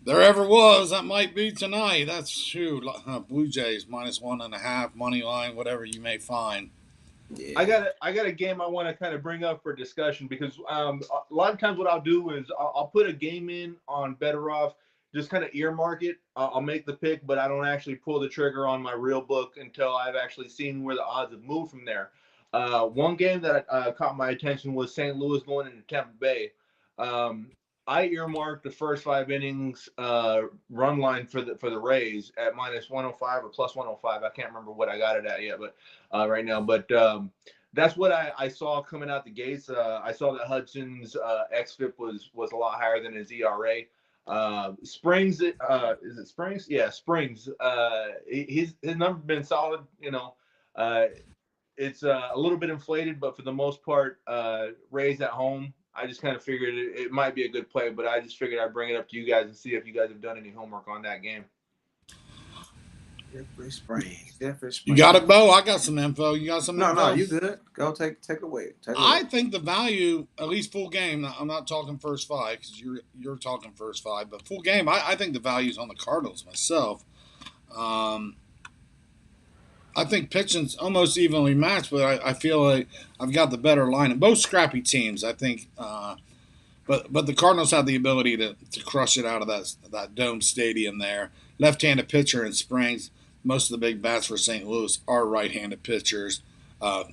there ever was, that might be tonight. That's true. Blue Jays minus 1.5 money line, whatever you may find. Yeah. I got a game I want to kind of bring up for discussion because a lot of times what I'll do is I'll put a game in on Better Off, just kind of earmark it. I'll make the pick, but I don't actually pull the trigger on my real book until I've actually seen where the odds have moved from there. One game that caught my attention was St. Louis going into Tampa Bay. I earmarked the first 5 innings run line for the Rays at minus 105 or plus 105. I can't remember what I got it at yet, but right now. But that's what I saw coming out the gates. I saw that Hudson's xFIP was a lot higher than his ERA. Springs, is it Springs? Yeah, Springs. His number's been solid. It's a little bit inflated, but for the most part, Rays at home. I just kind of figured it might be a good play, but I just figured I'd bring it up to you guys and see if you guys have done any homework on that game. Jeffrey Springs. You got it, Bo? I got some info. You got some info? No, you good. Go take it away. I think the value, at least full game, I'm not talking first 5 because you're talking first 5, but full game, I think the value's on the Cardinals myself. I think pitching's almost evenly matched, but I feel like I've got the better line. And both scrappy teams, I think. But the Cardinals have the ability to crush it out of that dome stadium there. Left-handed pitcher in Springs. Most of the big bats for St. Louis are right-handed pitchers,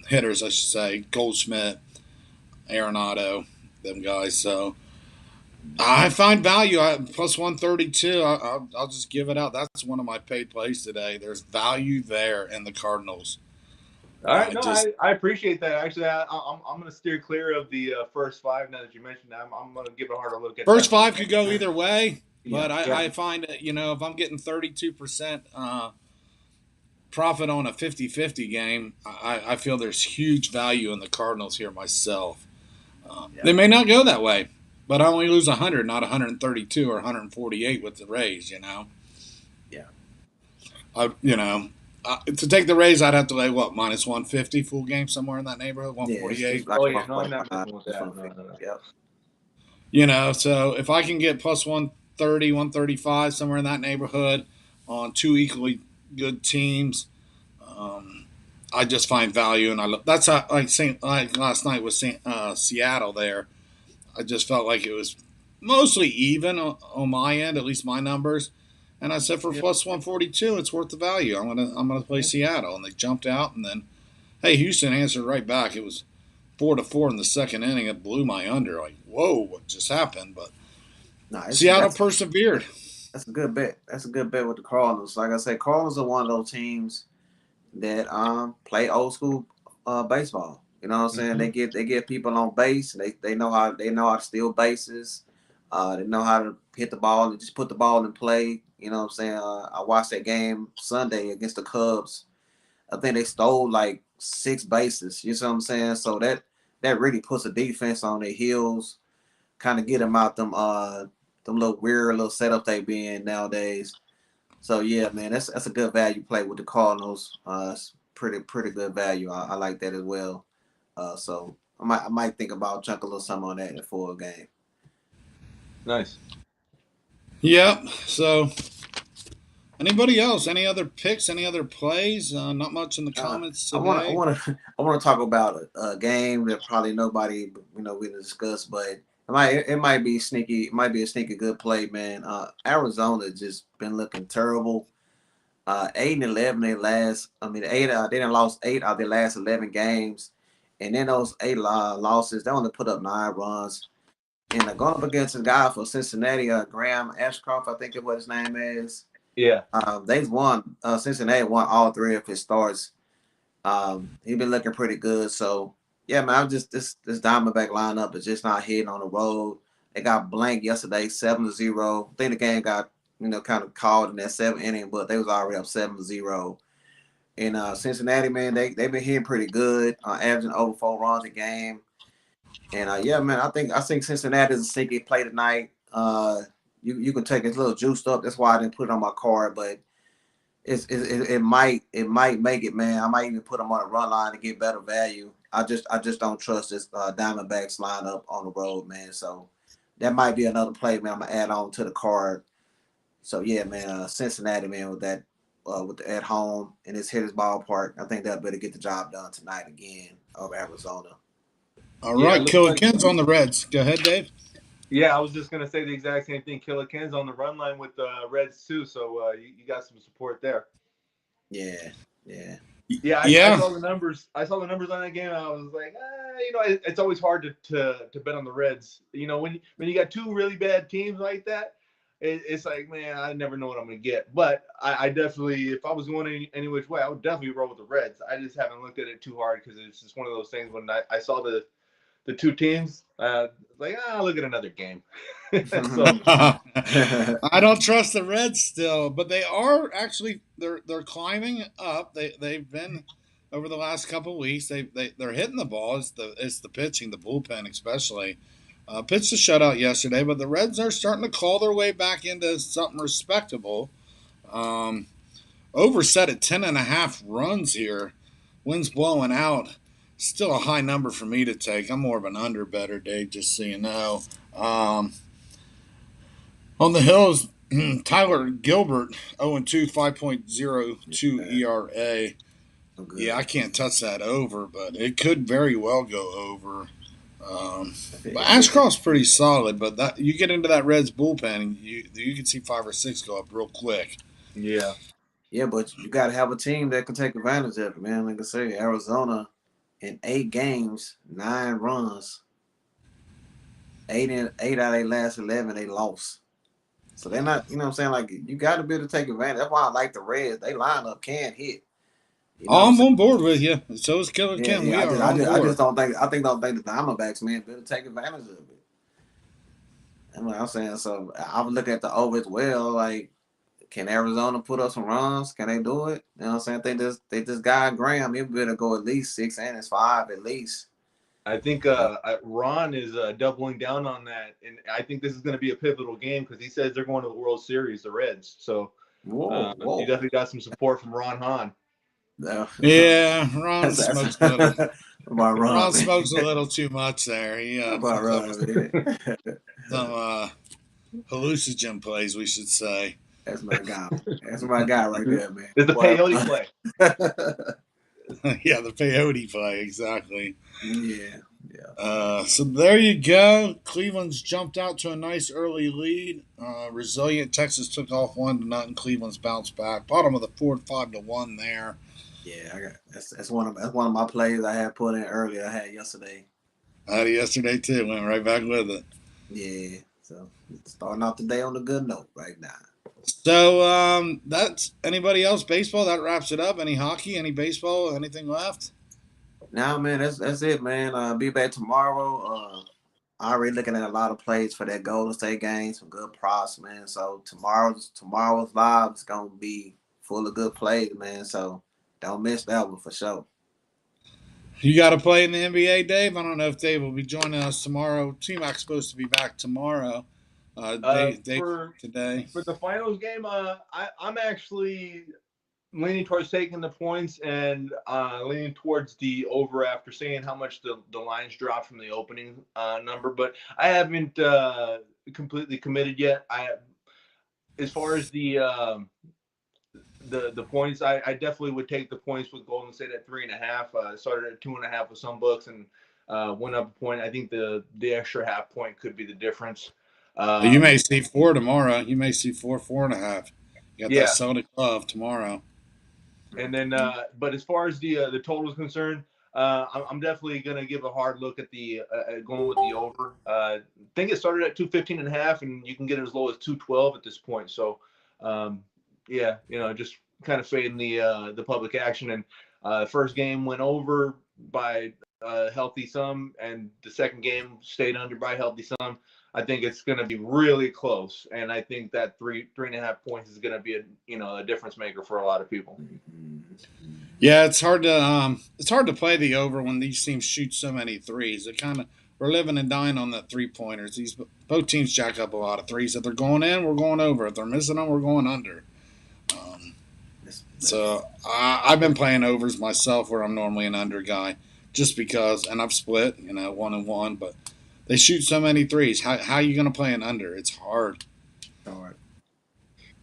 hitters, I should say. Goldschmidt, Arenado, them guys. So I find value at plus 132. I'll just give it out. That's one of my paid plays today. There's value there in the Cardinals. All right, I appreciate that. Actually, I'm going to steer clear of the first 5 now that you mentioned that. I'm going to give it a harder look at first 5 could go either way, but Yeah. I find that, if I'm getting 32% profit on a 50-50 game, I feel there's huge value in the Cardinals here myself. They may not go that way, but I only lose 100, not 132 or 148 with the Rays, Yeah. To take the Rays, I'd have to lay, minus 150 full game, somewhere in that neighborhood, 148. Yeah, Oh, yeah, no, I'm not messing with that. No. Yep. So if I can get plus 130, 135, somewhere in that neighborhood on 2 equally good teams, I just find value, and that's how, like last night with Seattle. There, I just felt like it was mostly even on my end, at least my numbers. And I said for Yeah, plus 142, it's worth the value. I'm gonna play yeah. Seattle, and they jumped out, and then hey, Houston answered right back. It was 4-4 in the second inning. It blew my under. Like, whoa, what just happened? But No, Seattle persevered. that's a good bet. That's a good bet with the Cardinals. Like I said, Cardinals are one of those teams that play old school baseball. You know what I'm saying? Mhm. They get people on base. They know how to steal bases. They know how to hit the ball and just put the ball in play. You know what I'm saying? I watched that game Sunday against the Cubs. I think they stole like 6 bases. You see what I'm saying? So that really puts a defense on their heels, kind of get them out them little weird little setup they be in nowadays. So yeah, man, that's a good value play with the Cardinals. It's pretty good value. I like that as well. So I might think about chunk a little something on that for a game. Nice. Yep. So, anybody else? Any other picks? Any other plays? Not much in the Uh, comments I want to I today. want to I want to talk about a game that probably nobody we discuss, but it might be sneaky. It might be a sneaky good play, man. Arizona just been looking terrible. 8-11 they last. I mean, they done lost 8 out of their last 11 games, and then those 8 losses, they only put up 9 runs. And going up against a guy for Cincinnati, Graham Ashcroft, I think is what his name is. Yeah. They've won. Cincinnati won all 3 of his starts. He's been looking pretty good. So yeah, man, I'm just this Diamondback lineup is just not hitting on the road. They got blanked yesterday, 7-0. I think the game got kind of called in that 7th inning, but they was already up 7-0. And Cincinnati, man, they've been hitting pretty good, averaging over 4 runs a game. And yeah, man, I think Cincinnati is a sneaky play tonight. You can take it a little juiced up. That's why I didn't put it on my card, but it might make it, man. I might even put them on a run line to get better value. I just don't trust this Diamondbacks lineup on the road, man. So that might be another play, man. I'm gonna add on to the card. So yeah, man. Cincinnati, man, with that with the at home in this hitters ballpark, I think they'll better get the job done tonight again over Arizona. All Yeah. It right, looks Killer like. Ken's on the Reds. Go ahead, Dave. Yeah, I was just gonna say the exact same thing. Killer Ken's on the run line with the Reds too, so you got some support there. Yeah, yeah. Yeah, I Yeah. saw the numbers. I saw the numbers on that game. And I was like, it's always hard to bet on the Reds. When you got two really bad teams like that, it's like, man, I never know what I'm gonna get. But I definitely, if I was going any which way, I would definitely roll with the Reds. I just haven't looked at it too hard because it's just one of those things. When I saw the two teams, like, look at another game. So I don't trust the Reds still, but they are actually they're climbing up. They've been over the last couple of weeks. They're hitting the ball. It's the pitching, the bullpen especially. Pitched a shutout yesterday, but the Reds are starting to claw their way back into something respectable. Um, Over set at 10.5 runs here. Wind's blowing out. Still a high number for me to take. I'm more of an under better, Dave, just so you know. On the Hills, Tyler Gilbert, 0-2, 5.02 yeah, ERA. I'm good. Yeah, I can't touch that over, but it could very well go over. Um, If it, but if it, Ashcroft's pretty solid, but that you get into that Reds bullpen, you can see 5 or 6 go up real quick. yeah, Yeah, but you got to have a team that can take advantage of it, man. Like I say, Arizona in 8 games, 9 runs, 8 out of their last 11, they lost. So they're not, what I'm saying? Like, you got to be able to take advantage. That's why I like the Reds. They lineup can hit. You know what I'm I'm saying? on board with you. So is Killer Yeah, Kim. yeah. We I just, are I on just, I just board. don't think the Diamondbacks, man, better take advantage of it. And what I'm saying, so I was looking at the over as well. Like, can Arizona put up some runs? Can they do it? You know what I'm saying? They just got Graham. He better go at least 6 innings, 5 at least. I think Uh, Ron is doubling down on that, and I think this is going to be a pivotal game because he says they're going to the World Series, the Reds. So whoa, you whoa. definitely got some support from Ron Hahn. No. Yeah, Ron that's smokes a little. about Ron Ron, man. smokes a little too much there. He About comes up Ron, with man. some hallucinogen plays, we should say. That's my guy. That's my guy right there, man. It's the Boy, peyote play. Yeah, the peyote play, exactly. Yeah, yeah. So there you go. Cleveland's jumped out to a nice early lead. Resilient Texas took off 1-0. Cleveland's bounced back. Bottom of the fourth, 5-1 there. Yeah, I got that's one of my plays I had put in earlier. I had yesterday. I had it yesterday too. Went right back with it. Yeah, so starting off the day on a good note right now. So that's anybody else baseball. That wraps it up. Any hockey? Any baseball? Anything left? Now, man, that's it, man. Be back tomorrow. I already looking at a lot of plays for that Golden State game. Some good props, man. So tomorrow's live is gonna be full of good plays, man. So don't miss that one for sure. You got to play in the NBA, Dave. I don't know if Dave will be joining us tomorrow. T-Mac's supposed to be back tomorrow. Dave For today. the finals game, I'm actually leaning towards taking the points and leaning towards the over after seeing how much the lines dropped from the opening number. But I haven't completely committed yet. As far as the points, I definitely would take the points with Golden State at 3.5. Started at 2.5 with some books and went up a point. I think the extra half point could be the difference. You may see 4 tomorrow. You may see 4.5. You got that Yeah, Celtic glove tomorrow. and then but as far as the total is concerned, I'm definitely gonna give a hard look at the going with the over. I think it started at 215.5, and you can get it as low as 212 at this point. So yeah, just kind of fading the public action. And first game went over by healthy sum, and the second game stayed under by healthy sum. I think it's going to be really close, and I think that 3.5 points is going to be a difference maker for a lot of people. Yeah, it's hard to play the over when these teams shoot so many threes. It kind of we're living and dying on the 3 pointers. These both teams jack up a lot of threes. If they're going in, we're going over. If they're missing them, we're going under. Um, so I've been playing overs myself, where I'm normally an under guy, just because. And I've split, 1-1, but they shoot so many threes. How are you going to play an under? It's hard. All right.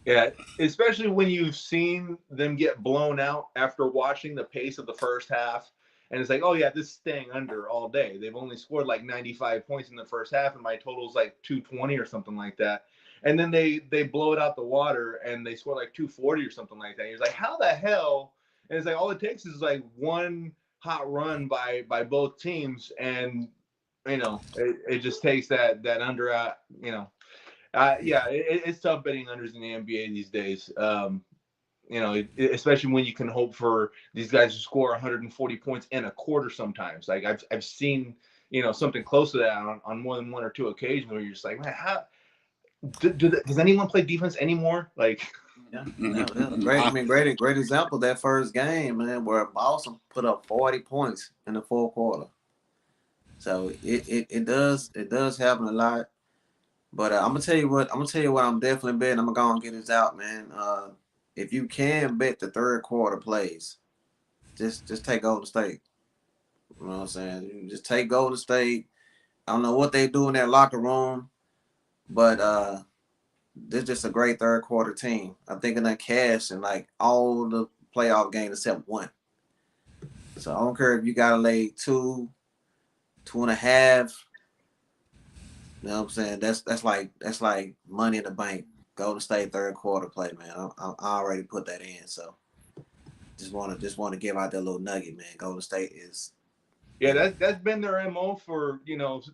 Yeah, especially when you've seen them get blown out after watching the pace of the first half. And it's like, oh, yeah, this is staying under all day. They've only scored like 95 points in the first half, and my total's like 220 or something like that. And then they blow it out the water, and they score like 240 or something like that. And you're like, how the hell? And it's like, all it takes is like one hot run by both teams, and, it just takes that under out, yeah, it's tough betting unders in the NBA these days. Especially when you can hope for these guys to score 140 points in a quarter sometimes. Like I've seen, something close to that on more than one or two occasions where you're just like, man, how does anyone play defense anymore? Like, Yeah, great. I mean, great example that first game, man, where Boston put up 40 points in the fourth quarter. So it does happen a lot. But I'm gonna tell you what I'm definitely betting. I'm gonna go and get this out, man. If you can bet the third quarter plays, just take Golden State. You know what I'm saying? You just take Golden State. I don't know what they do in their locker room, but they're just a great third quarter team. I think in that cash and like all the playoff games except one. So I don't care if you gotta lay 2.5. You know what I'm saying? That's like money in the bank. Golden State third quarter play, man. I already put that in. So just want to give out that little nugget, man. Golden State is. yeah, that's been their MO for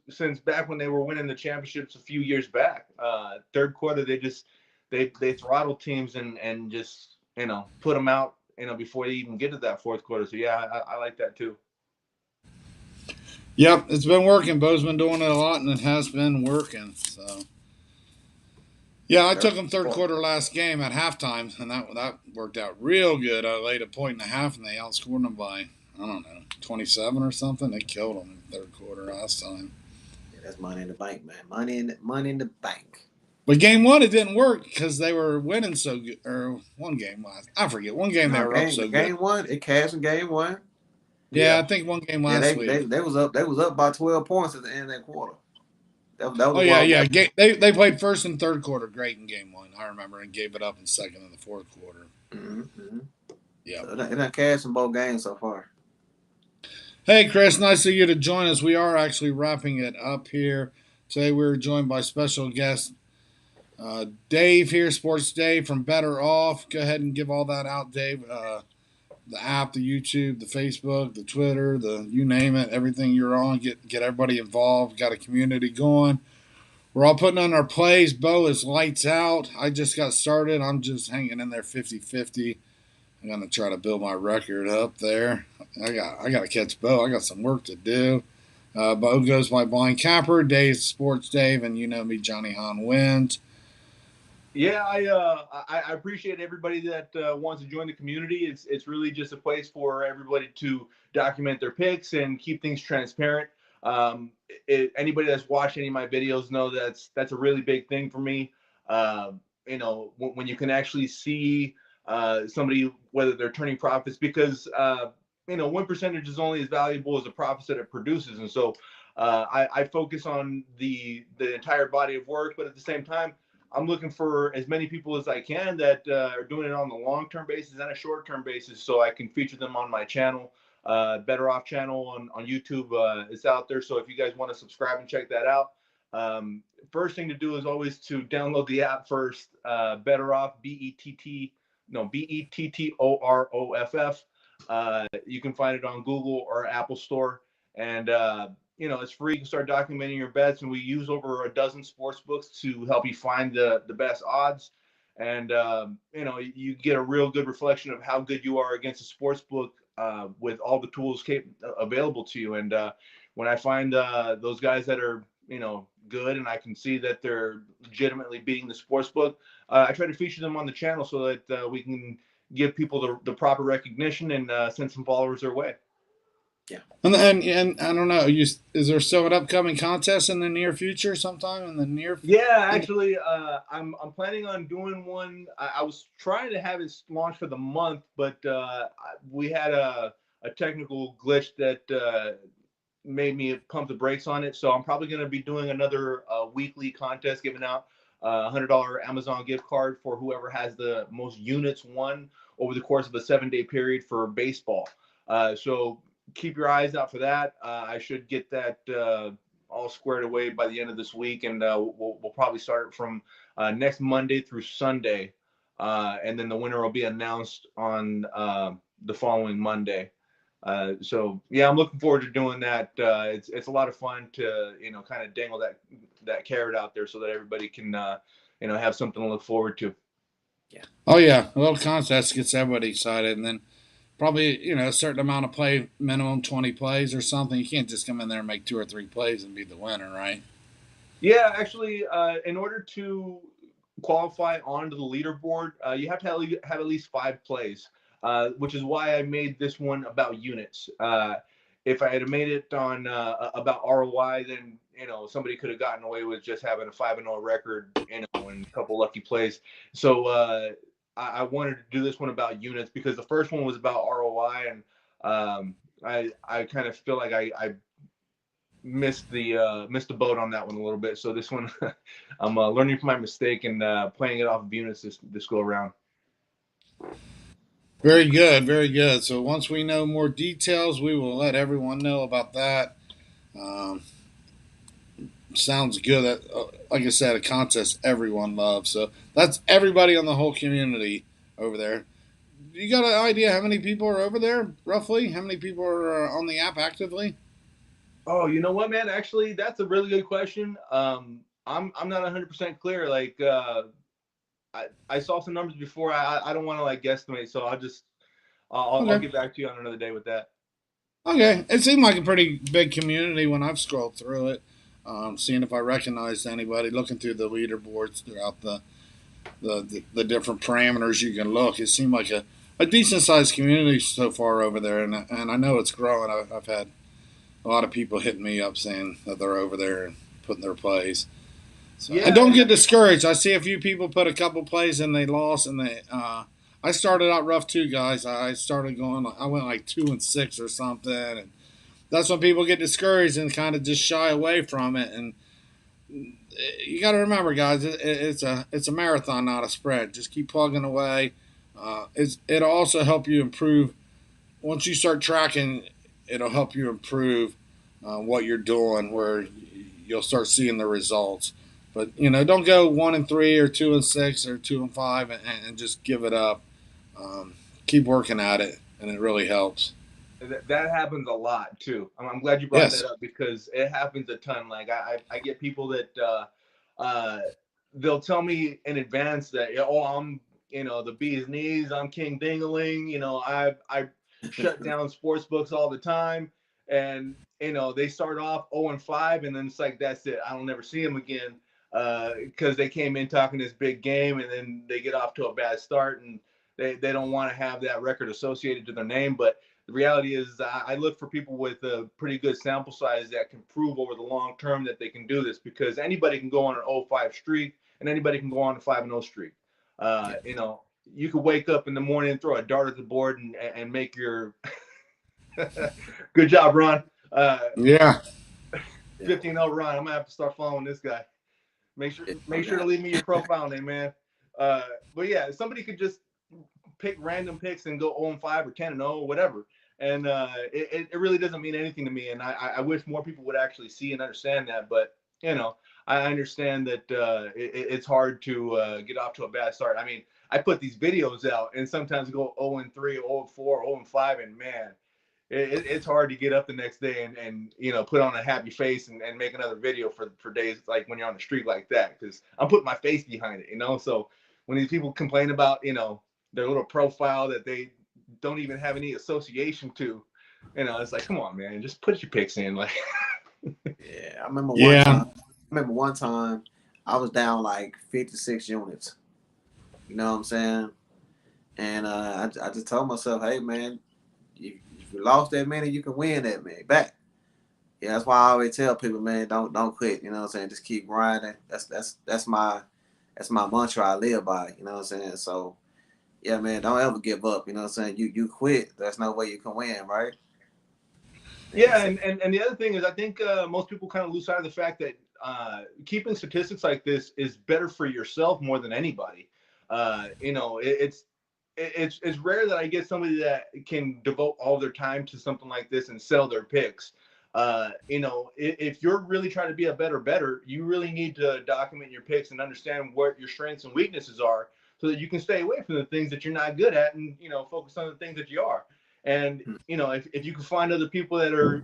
since back when they were winning the championships a few years back. Third quarter, they throttle teams and just put them out before they even get to that fourth quarter. So yeah, I like that too. Yep, it's been working. Bo's been doing it a lot, and it has been working. So, yeah, I took them third quarter last game at halftime, and that worked out real good. I laid a point and a half, and they outscored them by, I don't know, 27 or something. They killed them in the third quarter last time. Yeah, that's money in the bank, man. Money in the bank. But game one, it didn't work because they were winning so good. Or one game last, I forget. One game they were up so good. Game one, it cashed in game one. Yeah, I think one game Yeah, last week. they was up by 12 points at the end of that quarter. That Oh was yeah. They played first and third quarter great in game one. I remember, and gave it up in second and the fourth quarter. Mm-hmm. Yeah, So it done cashed in both games so far. Hey, Chris, nice of you to join us. We are actually wrapping it up here. Today we were joined by special guest Dave here, Sports Dave from Better Off. Go ahead and give all that out, Dave. The app, the YouTube, the Facebook, the Twitter, the you name it, everything you're on. Get everybody involved. Got a community going. We're all putting on our plays. Bo is lights out. I just got started. I'm just hanging in there 50-50. I'm gonna try to build my record up there. I gotta catch Bo. I got some work to do. Bo goes by Blind Capper. Dave Sports Dave, and you know me, Johnny Hahn wins. Yeah, I appreciate everybody that wants to join the community. It's really just a place for everybody to document their picks and keep things transparent. Anybody that's watched any of my videos know that's a really big thing for me. When you can actually see somebody whether they're turning profits, because one percentage is only as valuable as the profits that it produces, and so I focus on the entire body of work, but at the same time I'm looking for as many people as I can that are doing it on the long-term basis and a short-term basis, so I can feature them on my channel. Better Off channel on YouTube is out there. So if you guys want to subscribe and check that out, first thing to do is always to download the app first. Better Off, Bettoroff. You can find it on Google or Apple Store, and it's free. You can start documenting your bets, and we use over a dozen sports books to help you find the best odds. And you get a real good reflection of how good you are against a sports book with all the tools available to you. And when I find those guys that are good, and I can see that they're legitimately beating the sports book, I try to feature them on the channel so that we can give people the proper recognition and send some followers their way. Yeah. And I don't know. Is there still an upcoming contest in the near future? Sometime in the near. Yeah, actually, I'm planning on doing one. I was trying to have it launched for the month, but we had a technical glitch that made me pump the brakes on it. So I'm probably going to be doing another weekly contest, giving out a $100 Amazon gift card for whoever has the most units won over the course of a 7-day period for baseball. So keep your eyes out for that. I should get that all squared away by the end of this week, and we'll probably start from next Monday through Sunday, and then the winner will be announced on the following Monday. So yeah, I'm looking forward to doing that. It's a lot of fun to kind of dangle that carrot out there so that everybody can have something to look forward to. Yeah. Oh yeah, a little contest gets everybody excited, and then probably a certain amount of play, minimum 20 plays or something. You can't just come in there and make 2 or 3 plays and be the winner, right? Yeah, actually, in order to qualify onto the leaderboard, you have to have at least 5 plays, which is why I made this one about units. If I had made it on about ROI, then somebody could have gotten away with just having a 5-0 record, and a couple lucky plays. So I wanted to do this one about units because the first one was about ROI, and I kind of feel like I missed the boat on that one a little bit. So this one, I'm learning from my mistake and playing it off of units this go around. Very good, very good. So once we know more details, we will let everyone know about that. Sounds good. Like I said, a contest everyone loves. So that's everybody on the whole community over there. You got an idea how many people are over there, roughly? How many people are on the app actively? Oh, you know what, man? Actually, that's a really good question. I'm not 100% clear. Like, I saw some numbers before. I don't want to like guesstimate, so I'll get back to you on another day with that. Okay, it seemed like a pretty big community when I've scrolled through it, seeing if I recognized anybody. Looking through the leaderboards throughout the different parameters you can look, it seemed like a decent sized community so far over there, and I know it's growing. I've had a lot of people hitting me up saying that they're over there and putting their plays. So, yeah, and don't get discouraged. I see a few people put a couple plays and they lost, and I started out rough too, guys. I went like 2-6 or something, and that's when people get discouraged and kind of just shy away from it. And you got to remember, guys, it's a marathon, not a sprint. Just keep plugging away. It'll also help you improve once you start tracking it'll help you improve what you're doing, where you'll start seeing the results. But don't go 1-3 or 2-6 or 2-5 and just give it up. Um, Keep working at it, and it really helps. That happens a lot too. I'm glad you brought that Yes. up because it happens a ton. Like I get people that uh, they'll tell me in advance that oh I'm the bee's knees, I'm king dingaling. I shut down sports books all the time, and they start off 0-5, and then it's like that's it. I don't never see them again because they came in talking this big game, and then they get off to a bad start, and they don't want to have that record associated to their name, but the reality is I look for people with a pretty good sample size that can prove over the long term that they can do this, because anybody can go on an 0-5 streak and anybody can go on a 5-0 streak. You could wake up in the morning and throw a dart at the board and make your good job, Ron. Yeah. 15-0 Ron. I'm gonna have to start following this guy. Make sure to leave me your profile name, man. But yeah, somebody could just pick random picks and go 0-5 or 10-0 or whatever. And it really doesn't mean anything to me. And I wish more people would actually see and understand that. But, I understand that it's hard to get off to a bad start. I mean, I put these videos out and sometimes go 0-3, 0-4, 0-5, and man, it's hard to get up the next day and put on a happy face and make another video for days like when you're on the street like that, because I'm putting my face behind it. So when these people complain about their little profile that they don't even have any association to, it's like, come on, man, just put your picks in. Like, Yeah, I remember one Yeah. time. I was down like 56 units. You know what I'm saying? And I just told myself, hey man, if you lost that many, you can win that many back. Yeah, that's why I always tell people, man, don't quit. You know what I'm saying? Just keep grinding. That's my mantra I live by. You know what I'm saying? So yeah, man, don't ever give up. You know what I'm saying? You quit. There's no way you can win, right? And yeah, so, and the other thing is, I think most people kind of lose sight of the fact that keeping statistics like this is better for yourself more than anybody. It's rare that I get somebody that can devote all their time to something like this and sell their picks. If you're really trying to be a better, you really need to document your picks and understand what your strengths and weaknesses are, so that you can stay away from the things that you're not good at and focus on the things that you are. And if you can find other people that are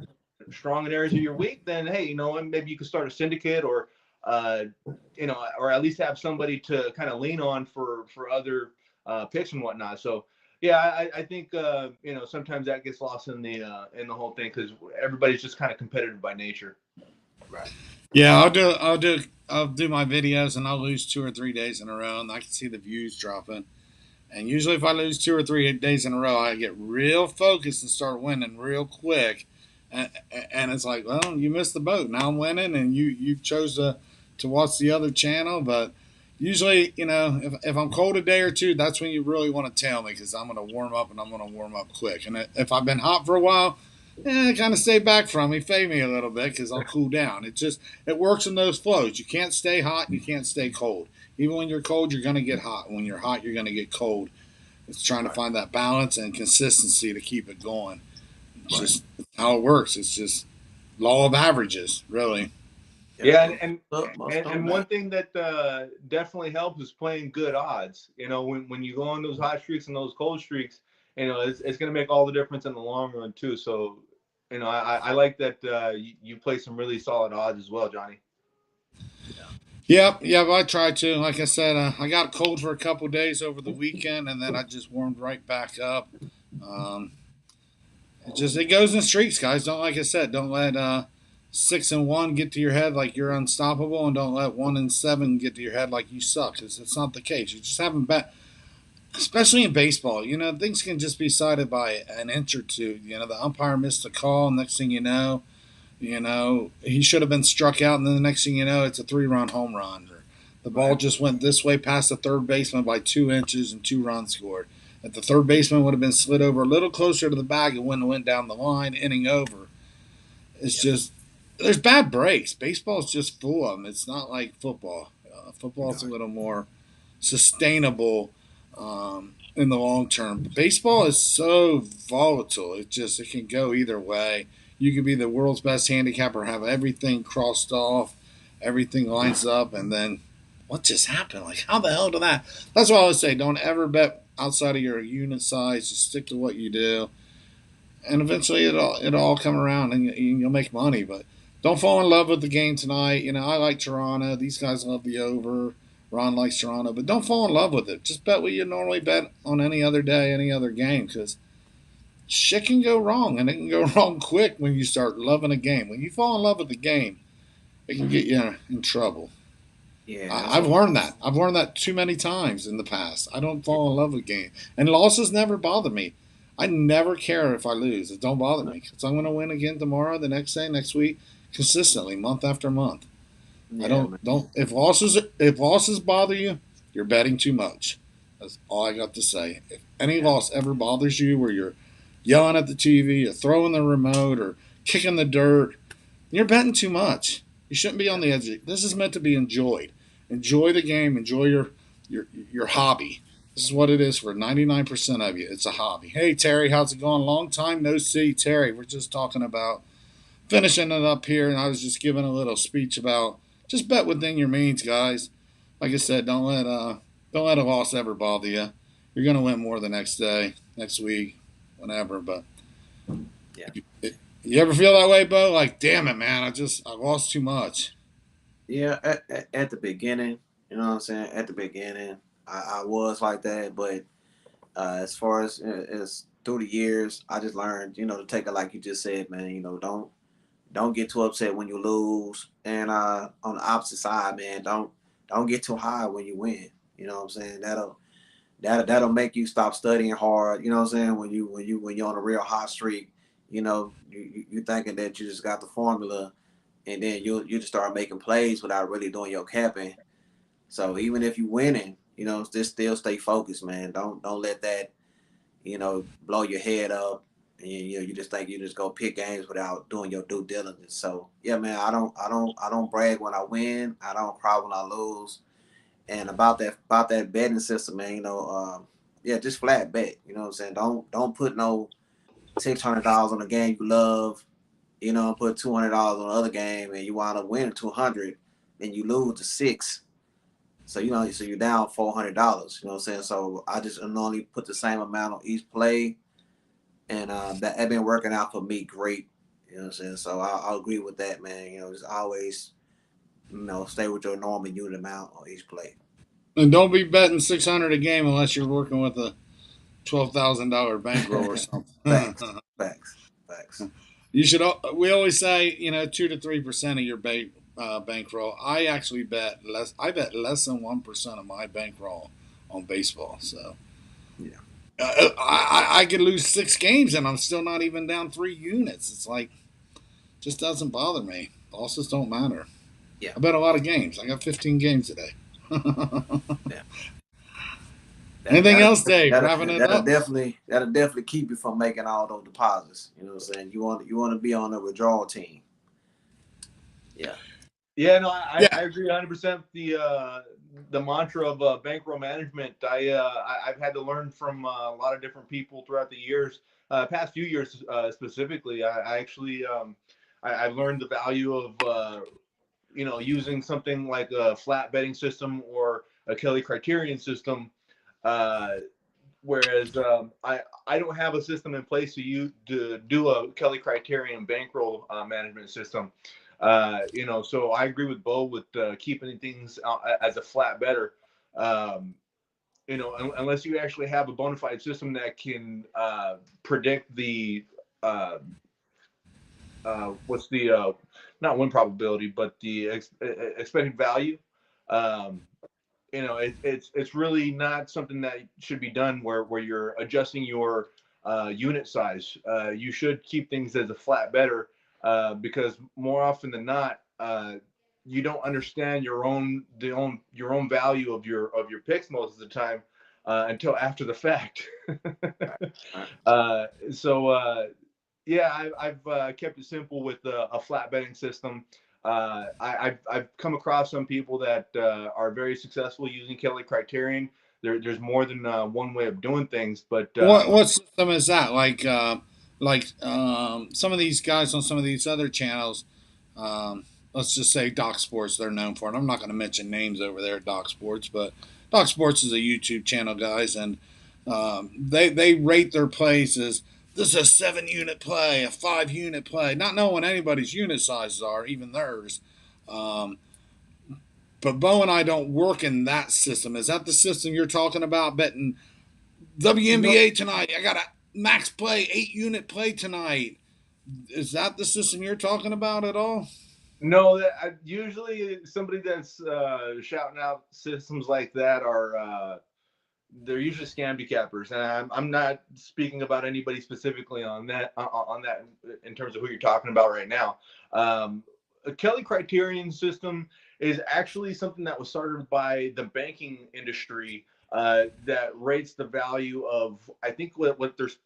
strong in areas of your weak, then hey, maybe you can start a syndicate, or or at least have somebody to kind of lean on for other picks and whatnot. So yeah, I think sometimes that gets lost in the whole thing, because everybody's just kind of competitive by nature. right. Yeah, I'll do my videos, and I'll lose 2 or 3 days in a row, and I can see the views dropping. And usually, if I lose 2 or 3 days in a row, I get real focused and start winning real quick. And it's like, well, you missed the boat. Now I'm winning, and you chose to watch the other channel. But usually, if I'm cold a day or two, that's when you really want to tell me, because I'm going to warm up, and I'm going to warm up quick. And if I've been hot for a while, kind of stay back from me, fade me a little bit, because I'll cool down. It works in those flows. You can't stay hot, and you can't stay cold. Even when you're cold, you're going to get hot. When you're hot, you're going to get cold. It's trying to Right. find that balance and consistency to keep it going. It's Right. just how it works. It's just law of averages, really. Yeah. Yeah, Most and one that. thing that definitely helps is playing good odds. When you go on those hot streaks and those cold streaks, it's going to make all the difference in the long run too. So, I like that you play some really solid odds as well, Johnny. Yep, yep. I tried to. Like I said, I got cold for a couple days over the weekend, and then I just warmed right back up. Um, it goes in streaks, guys. Don't Like I said, don't let 6-1 get to your head like you're unstoppable, and don't let 1-7 get to your head like you suck. It's not the case. You just haven't bet. Especially in baseball, things can just be decided by an inch or two. The umpire missed a call. Next thing he should have been struck out, and then the next thing you know, it's a 3-run home run. Or the ball Right. just went this way past the third baseman by 2 inches and 2 runs scored. If the third baseman would have been slid over a little closer to the bag, it wouldn't have went down the line, inning over. It's Yeah. just there's bad breaks. Baseball's just full of them. It's not like football. Football's a Right. little more sustainable. in the long term. Baseball is so volatile. It can go either way. You could be the world's best handicapper, have everything crossed off, everything lines up, and then what just happened? Like how the hell did that? That's why I would say don't ever bet outside of your unit size. Just stick to what you do, and eventually it'll all come around and you'll make money. But don't fall in love with the game tonight. You know I like Toronto. These guys love the over. Ron likes Toronto, but don't fall in love with it. Just bet what you normally bet on any other day, any other game, because shit can go wrong, and it can go wrong quick when you start loving a game. When you fall in love with the game, it can get you in trouble. Yeah, that's I've what. learned that. I've learned that too many times in the past. I don't fall in love with game, and losses never bother me. I never care if I lose. It don't bother me because I'm going to win again tomorrow, the next day, next week, consistently, month after month. I Yeah, don't man. don't if losses bother you, you're betting too much. That's all I got to say. If any Yeah, loss ever bothers you, where you're yelling at the TV, or throwing the remote, or kicking the dirt, you're betting too much. You shouldn't be yeah, on the edge. This is meant to be enjoyed. Enjoy the game. Enjoy your hobby. This is what it is for 99% of you. It's a hobby. Hey Terry, how's it going? Long time no see, Terry. We're just talking about finishing it up here, and I was just giving a little speech about just bet within your means, guys. Like I said, don't let a loss ever bother you. You're gonna win more the next day, next week, whenever. But yeah. you ever feel that way, Bo? Like, damn it, man, I lost too much. Yeah, at the beginning, you know what I'm saying? At the beginning, I was like that, but as far as through the years, I just learned, to take it like you just said, man. Don't get too upset when you lose, and on the opposite side, man, don't get too high when you win. You know what I'm saying? That'll make you stop studying hard. You know what I'm saying? When you're on a real hot streak, you thinking that you just got the formula, and then you just start making plays without really doing your capping. So even if you winning, just still stay focused, man. Don't let that blow your head up, and you just think you just go pick games without doing your due diligence. So yeah, man, I don't brag when I win. I don't cry when I lose. And about that betting system, man, yeah, just flat bet. You know what I'm saying? Don't put no $600 on a game you love. Put $200 on another game, and you wind up winning 200, then you lose to six. So you're down $400. You know what I'm saying? So I just normally put the same amount on each play, and that been working out for me great. You know what I'm saying? So I'll agree with that, man. Just always stay with your normal unit amount on each play. And don't be betting 600 a game unless you're working with a $12,000 bankroll or something. Facts, facts, facts. You should. We always say 2 to 3% of your bankroll. I actually bet less. I bet less than 1% of my bankroll on baseball. So Yeah, I could lose 6 games and I'm still not even down 3 units. It's like just doesn't bother me. Losses don't matter. yeah, I bet a lot of games. I got 15 games today. yeah. That Anything that'll else, Dave? that'll Wrapping it that'll up. definitely that'll definitely keep you from making all those deposits. You know what I'm saying? You want to be on the withdrawal team. Yeah, Yeah, no, I Yeah. agree 100%. The mantra of bankroll management. I've had to learn from a lot of different people throughout the years, past few years specifically. I actually I've learned the value of using something like a flat betting system or a Kelly criterion system. Uh, Whereas I don't have a system in place to do a Kelly criterion bankroll management system. So I agree with Bo with keeping things as a flat better. Um, unless you actually have a bona fide system that can predict the what's the not win probability, but the expected value. Um, it's really not something that should be done where you're adjusting your unit size. You should keep things as a flat better because more often than not, you don't understand your own value of your picks most of the time until after the fact. all right. So yeah, I've kept it simple with a flat betting system. I've come across some people that are very successful using Kelly Criterion. there's more than one way of doing things. But What system is that? Some of these guys on some of these other channels, let's just say Doc Sports, they're known for it. I'm not going to mention names over there at Doc Sports, but Doc Sports is a YouTube channel, guys, and they rate their plays as this is a 7 unit play, a 5 unit play, not knowing what anybody's unit sizes are, even theirs. Um, but Bo and I don't work in that system. Is that the system you're talking about? Betting no, WNBA tonight. I got a max play, 8 unit play tonight. Is that the system you're talking about at all? no, usually somebody that's shouting out systems like that are they're usually scam decappers, and I'm not speaking about anybody specifically on that in terms of who you're talking about right now. A Kelly Criterion system is actually something that was started by the banking industry that rates the value of, I think what there's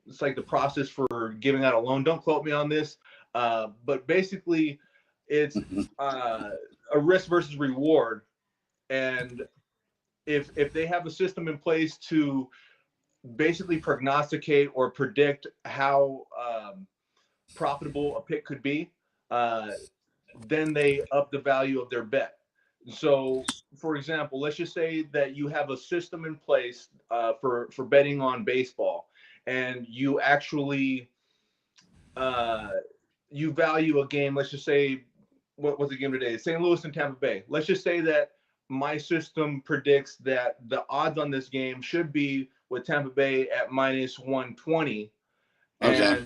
it's like the process for giving out a loan. Don't quote me on this, but basically it's a risk versus reward. And if they have a system in place to basically prognosticate or predict how profitable a pick could be, then they up the value of their bet. So, for example, let's just say that you have a system in place for betting on baseball, and you actually you value a game. Let's just say what's the game today? St. Louis and Tampa Bay. Let's just say that my system predicts that the odds on this game should be with Tampa Bay at minus 120, Okay.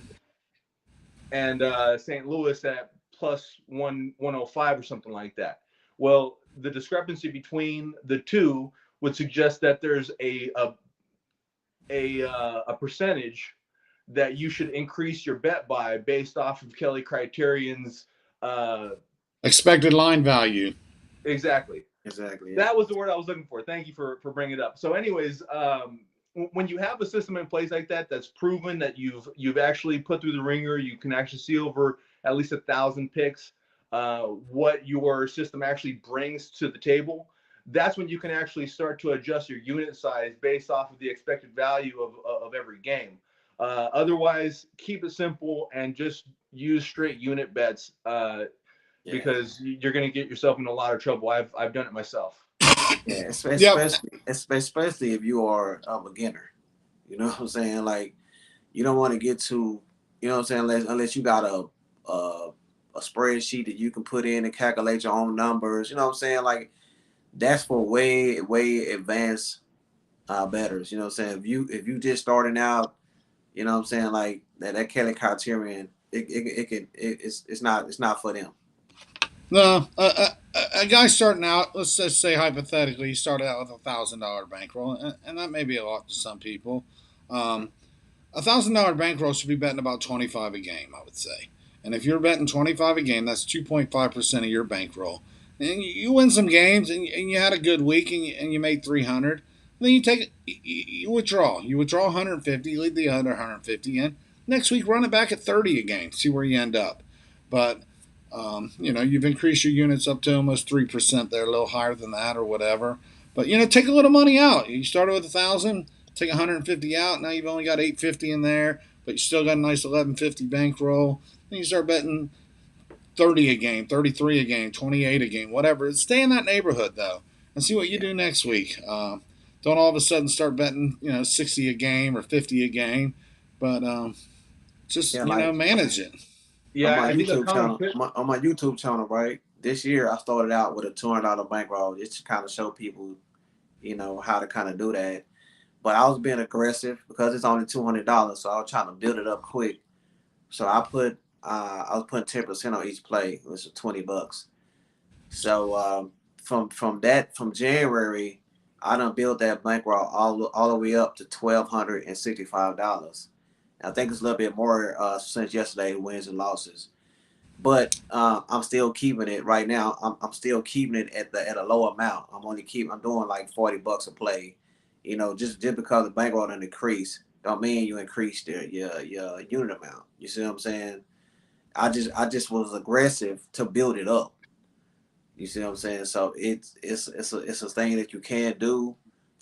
and St. Louis at plus 105 or something like that. Well, the discrepancy between the two would suggest that there's a percentage that you should increase your bet by based off of Kelly Criterion's Expected line value. exactly. Exactly. Yeah. That was the word I was looking for. Thank you for bringing it up. So, anyways, when you have a system in place like that, that's proven that you've actually put through the ringer, you can actually see over at least 1,000 picks what your system actually brings to the table. That's when you can actually start to adjust your unit size based off of the expected value of every game. Otherwise, keep it simple and just use straight unit bets because you're going to get yourself in a lot of trouble. I've done it myself. Yeah, Yep. especially if you are a beginner. You know what I'm saying? Like, you don't want to get to, you know what I'm saying, unless you got a spreadsheet that you can put in and calculate your own numbers. You know what I'm saying? Like, that's for way advanced bettors. You know what I'm saying? If you just starting out, you know what I'm saying, like that Kelly Criterion, it's not for them. No, a guy starting out, let's just say hypothetically, he started out with $1,000 bankroll, and that may be a lot to some people. $1,000 bankroll should be betting about 25 a game, I would say. And if you're betting 25 a game, that's 2.5% of your bankroll. And you win some games, and you had a good week, and you made 300. Then you take you withdraw. You withdraw 150, leave the other 150 in. Next week, run it back at 30 a game. See where you end up. But you've increased your units up to almost 3% there, a little higher than that or whatever. But take a little money out. You started with 1,000, take 150 out. Now you've only got 850 in there, but you still got a nice 1150 bankroll. Then you start betting 30 a game, 33 a game, 28 a game, whatever. Stay in that neighborhood though, and see what you do next week. Don't all of a sudden start betting 60 a game or 50 a game, but just manage it. On Yeah, my I think a YouTube common channel, on my YouTube channel, right? This year I started out with a $200 bankroll just to kind of show people, how to kind of do that. But I was being aggressive because it's only $200, so I was trying to build it up quick. So I was putting 10% on each play, which was $20. So from January, I done built that bankroll all the way up to $1,265. I think it's a little bit more since yesterday, wins and losses. But I'm still keeping it right now. I'm still keeping it at a low amount. I'm doing like $40 a play. Just because the bankroll didn't increase, don't mean you increase your unit amount. You see what I'm saying? I just was aggressive to build it up. You see what I'm saying? So it's a thing that you can do.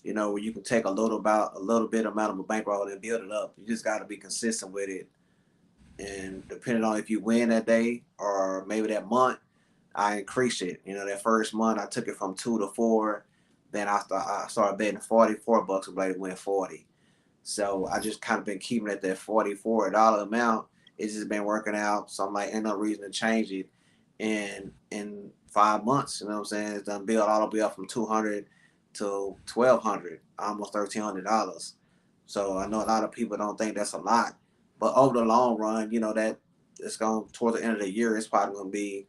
where you can take a little bit amount of a bankroll and build it up. You just got to be consistent with it, and depending on if you win that day or maybe that month, I increased it. That first month I took it from 2 to 4. Then I started betting $44 a play to win 40. So I just kind of been keeping it at that $44 amount. It's just been working out. So I'm like, ain't no reason to change it. And in 5 months, you know what I'm saying? It's done build all the way up from 200 to 1,200, almost $1,300. So I know a lot of people don't think that's a lot, but over the long run, that it's going toward the end of the year, it's probably going to be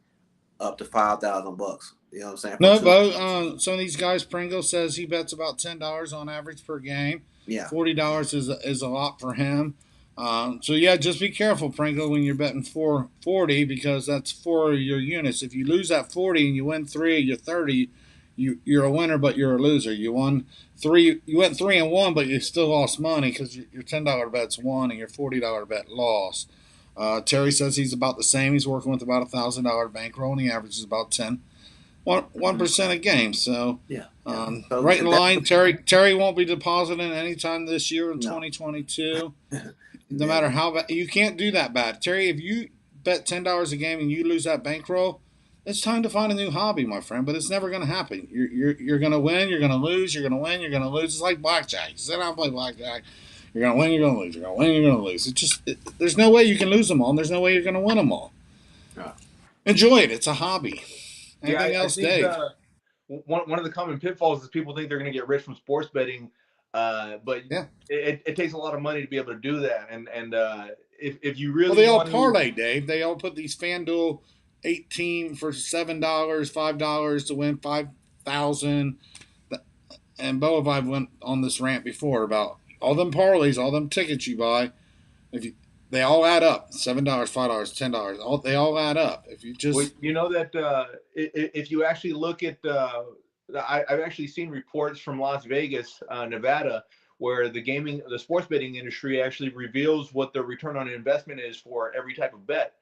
up to $5,000. You know what I'm saying? For No, two. but some of these guys, Pringle says he bets about $10 on average per game. Yeah. $40 is a lot for him. So yeah, just be careful, Pringle, when you're betting 440 because that's 4 of your units. If you lose that 40 and you win 3 of your 30, you're a winner, but you're a loser. You won 3. You went 3-1, but you still lost money because your $10 bet's won and your $40 bet lost. Terry says he's about the same. He's working with about $1,000 bankroll, and he averages about 1% a game. So, Yeah. So right in line. Terry won't be depositing anytime this year in 2022. No matter how bad, you can't do that bad, Terry. If you bet $10 a game and you lose that bankroll, it's time to find a new hobby, my friend. But it's never going to happen. You're going to win. You're going to lose. You're going to win. You're going to lose. It's like blackjack. You sit down and play blackjack. You're going to win. You're going to lose. You're going to win. You're going to lose. There's no way you can lose them all. And there's no way you're going to win them all. Yeah. Enjoy it. It's a hobby. Anything else, I think, Dave? One of the common pitfalls is people think they're going to get rich from sports betting, but Yeah. it takes a lot of money to be able to do that. And if you really they all want parlay, Dave. They all put these FanDuel 18 for $7, $5 to win 5,000. And Bo and I went on this rant before about all them parlays, all them tickets you buy. They all add up. $7, $5, $10. They all add up. If you just, well, you know that if you actually look at, I've actually seen reports from Las Vegas, Nevada, where the sports betting industry actually reveals what the return on investment is for every type of bet.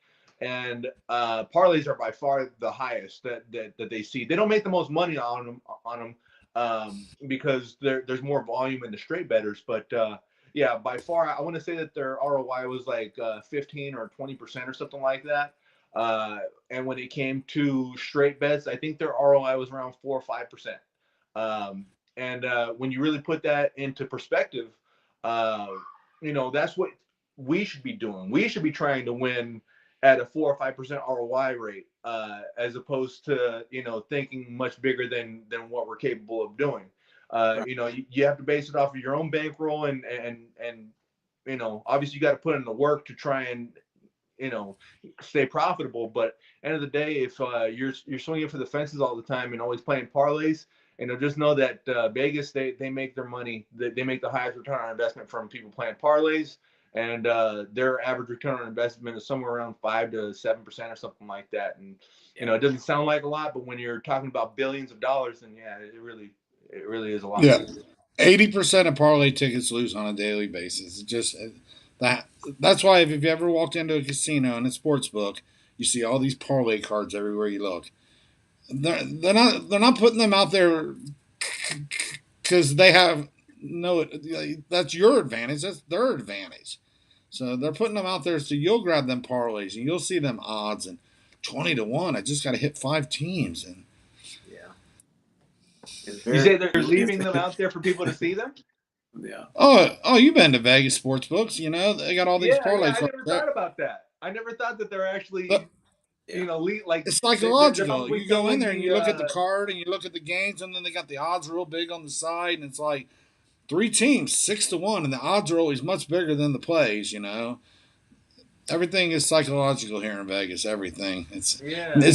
And parlays are by far the highest that they see. They don't make the most money on them because there's more volume in the straight bettors. But yeah, by far, I want to say that their ROI was like 15 or 20% or something like that. And when it came to straight bets, I think their ROI was around 4 or 5%. And when you really put that into perspective, that's what we should be doing. We should be trying to win at a 4 or 5% ROI rate, as opposed to thinking much bigger than what we're capable of doing. You have to base it off of your own bankroll, and obviously you got to put in the work to try and stay profitable. But end of the day, if you're swinging for the fences all the time and always playing parlays, just know that Vegas, they make their money. They make the highest return on investment from people playing parlays, and their average return on investment is somewhere around 5 to 7% or something like that. And it doesn't sound like a lot, but when you're talking about billions of dollars, then yeah, it really is a lot. Yeah, 80% of parlay tickets lose on a daily basis. It just that's why if you've ever walked into a casino and a sports book, you see all these parlay cards everywhere you look. They're not putting them out there because they have no. That's your advantage. That's their advantage. So they're putting them out there so you'll grab them parlays and you'll see them odds and 20-1. I just got to hit 5 teams and yeah. You say they're leaving them out there for people to see them? Yeah. Oh, you've been to Vegas sports books. They got all these parlay I cards. never thought about that. I never thought that they're actually, But like it's they're psychological. probably You go in selling there and you look at the the. card and you look at the games, and then they got the odds real big on the side, and it's like 3 teams, 6-1, and the odds are always much bigger than the plays. Everything is psychological here in Vegas. Everything. It's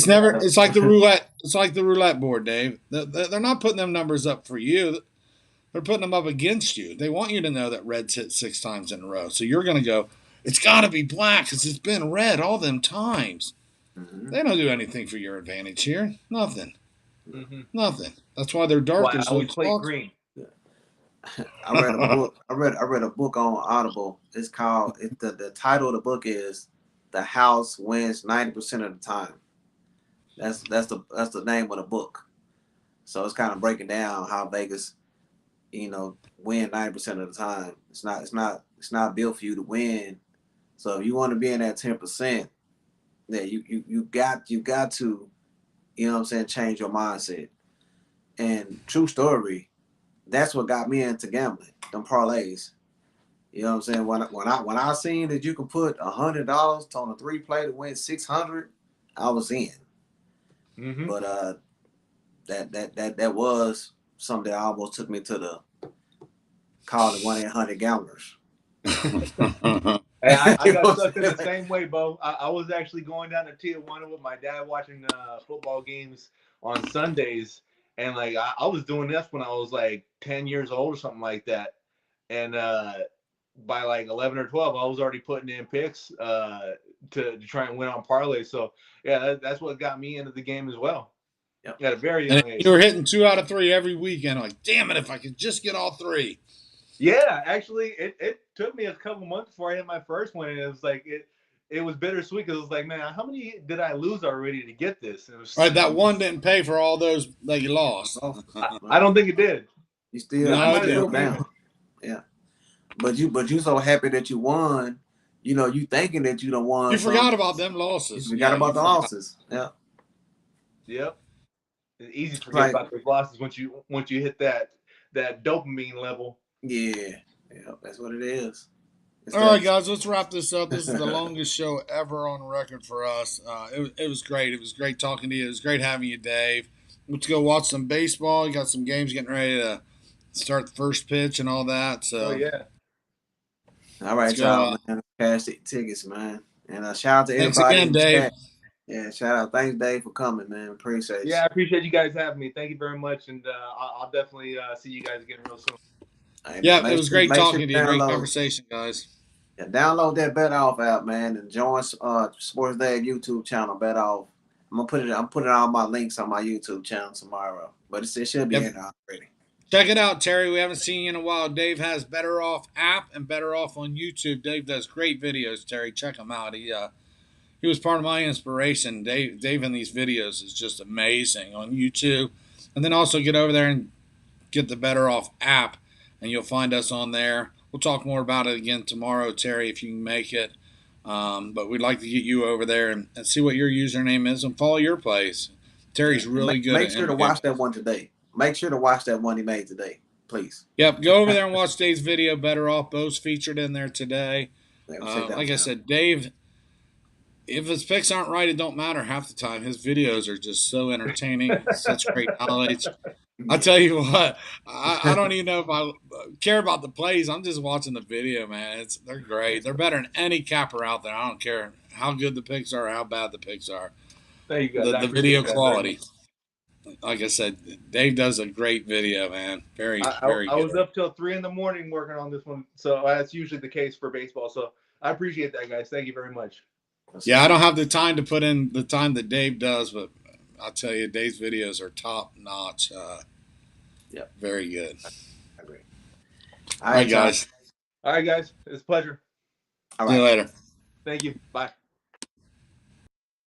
never. It's like the roulette. It's like the roulette board, Dave. They're not putting them numbers up for you. They're putting them up against you. They want you to know that red's hit 6 times in a row. So you're going to go, it's got to be black because it's been red all them times. Mm-hmm. They don't do anything for your advantage here. Nothing. Mm-hmm. Nothing. That's why they're dark. I always play green. I read a book. I read a book on Audible. It's called. The title of the book is "The House Wins 90% of the Time." That's the name of the book. So it's kind of breaking down how Vegas win 90% of the time. It's not built for you to win. So if you want to be in that 10%, that you got to, change your mindset. And true story, that's what got me into gambling, them parlays. You know what I'm saying? When I seen that you can put $100 on a 3-play to win 600, I was in. Mm-hmm. But that was something that almost took me to the call it 1-800-Gamblers. Hey, I got sucked in the same way, Bo. I was actually going down to Tijuana with my dad watching football games on Sundays. And like I was doing this when I was like 10 years old or something like that. And by like 11 or 12, I was already putting in picks to try and win on parlay. So yeah, that's what got me into the game as well. Yep. At a very And young age. you were hitting 2 out of 3 every weekend. Like, damn it, if I could just get all 3. Yeah, actually, it took me a couple months before I hit my first one, and it was like it was bittersweet because it was like, man, how many did I lose already to get this? It was Right, that one didn't pay for all those that you lost. I don't think it did. You still, No, I might it have still broke didn't. even. down. Yeah. But you so happy that you won, you thinking that you done won You something. forgot about them You losses. forgot about the forgot. losses. Yeah. Yep. It's easy to forget Like, about those losses once you hit that dopamine level. yeah, that's what it is. All right, guys, let's wrap this up. This is the longest show ever on record for us. It was great. It was great talking to you. It was great having you, Dave. Let's go watch some baseball. You got some games getting ready to start the first pitch and all that. So, Oh yeah. All right, y'all, man. Cash tickets, man. And shout out to thanks everybody again, in the Dave. chat. Yeah, shout out. Thanks, Dave, for coming, man. Appreciate you. Yeah, I appreciate you guys having me. Thank you very much, and I'll definitely see you guys again real soon. Right, Yeah, it was great talking to you. Great download, conversation, guys. yeah, download that Bet Off app, man, and join Sports Dag YouTube channel, Bet Off. I'm putting all my links on my YouTube channel tomorrow, but it should be in there already. Check it out, Terry. We haven't seen you in a while. Dave has Better Off app and Better Off on YouTube. Dave does great videos, Terry. Check him out. He was part of my inspiration. Dave in these videos is just amazing on YouTube. And then also get over there and get the Better Off app, and you'll find us on there. We'll talk more about it again tomorrow, Terry, if you can make it. But we'd like to get you over there and see what your username is and follow your plays. Terry's really good. Make sure to watch that one today. Make sure to watch that one he made today, please. Yep, go over there and watch Dave's video, Better Off. Bo's featured in there today. Like I said, Dave, if his picks aren't right, it don't matter half the time. His videos are just so entertaining, such great knowledge. I tell you what, I don't even know if I care about the plays. I'm just watching the video, man. They're great. They're better than any capper out there. I don't care how good the picks are, or how bad the picks are. There you go. The video quality. Like I said, Dave does a great video, man. Very good. I was up till 3 a.m. working on this one, so that's usually the case for baseball. So I appreciate that, guys. Thank you very much. Yeah, I don't have the time to put in the time that Dave does, but I'll tell you, Dave's videos are top notch. Yep. Very good. I agree. All right, guys. All right, guys. It's a pleasure. All right. See you later. Thank you. Bye.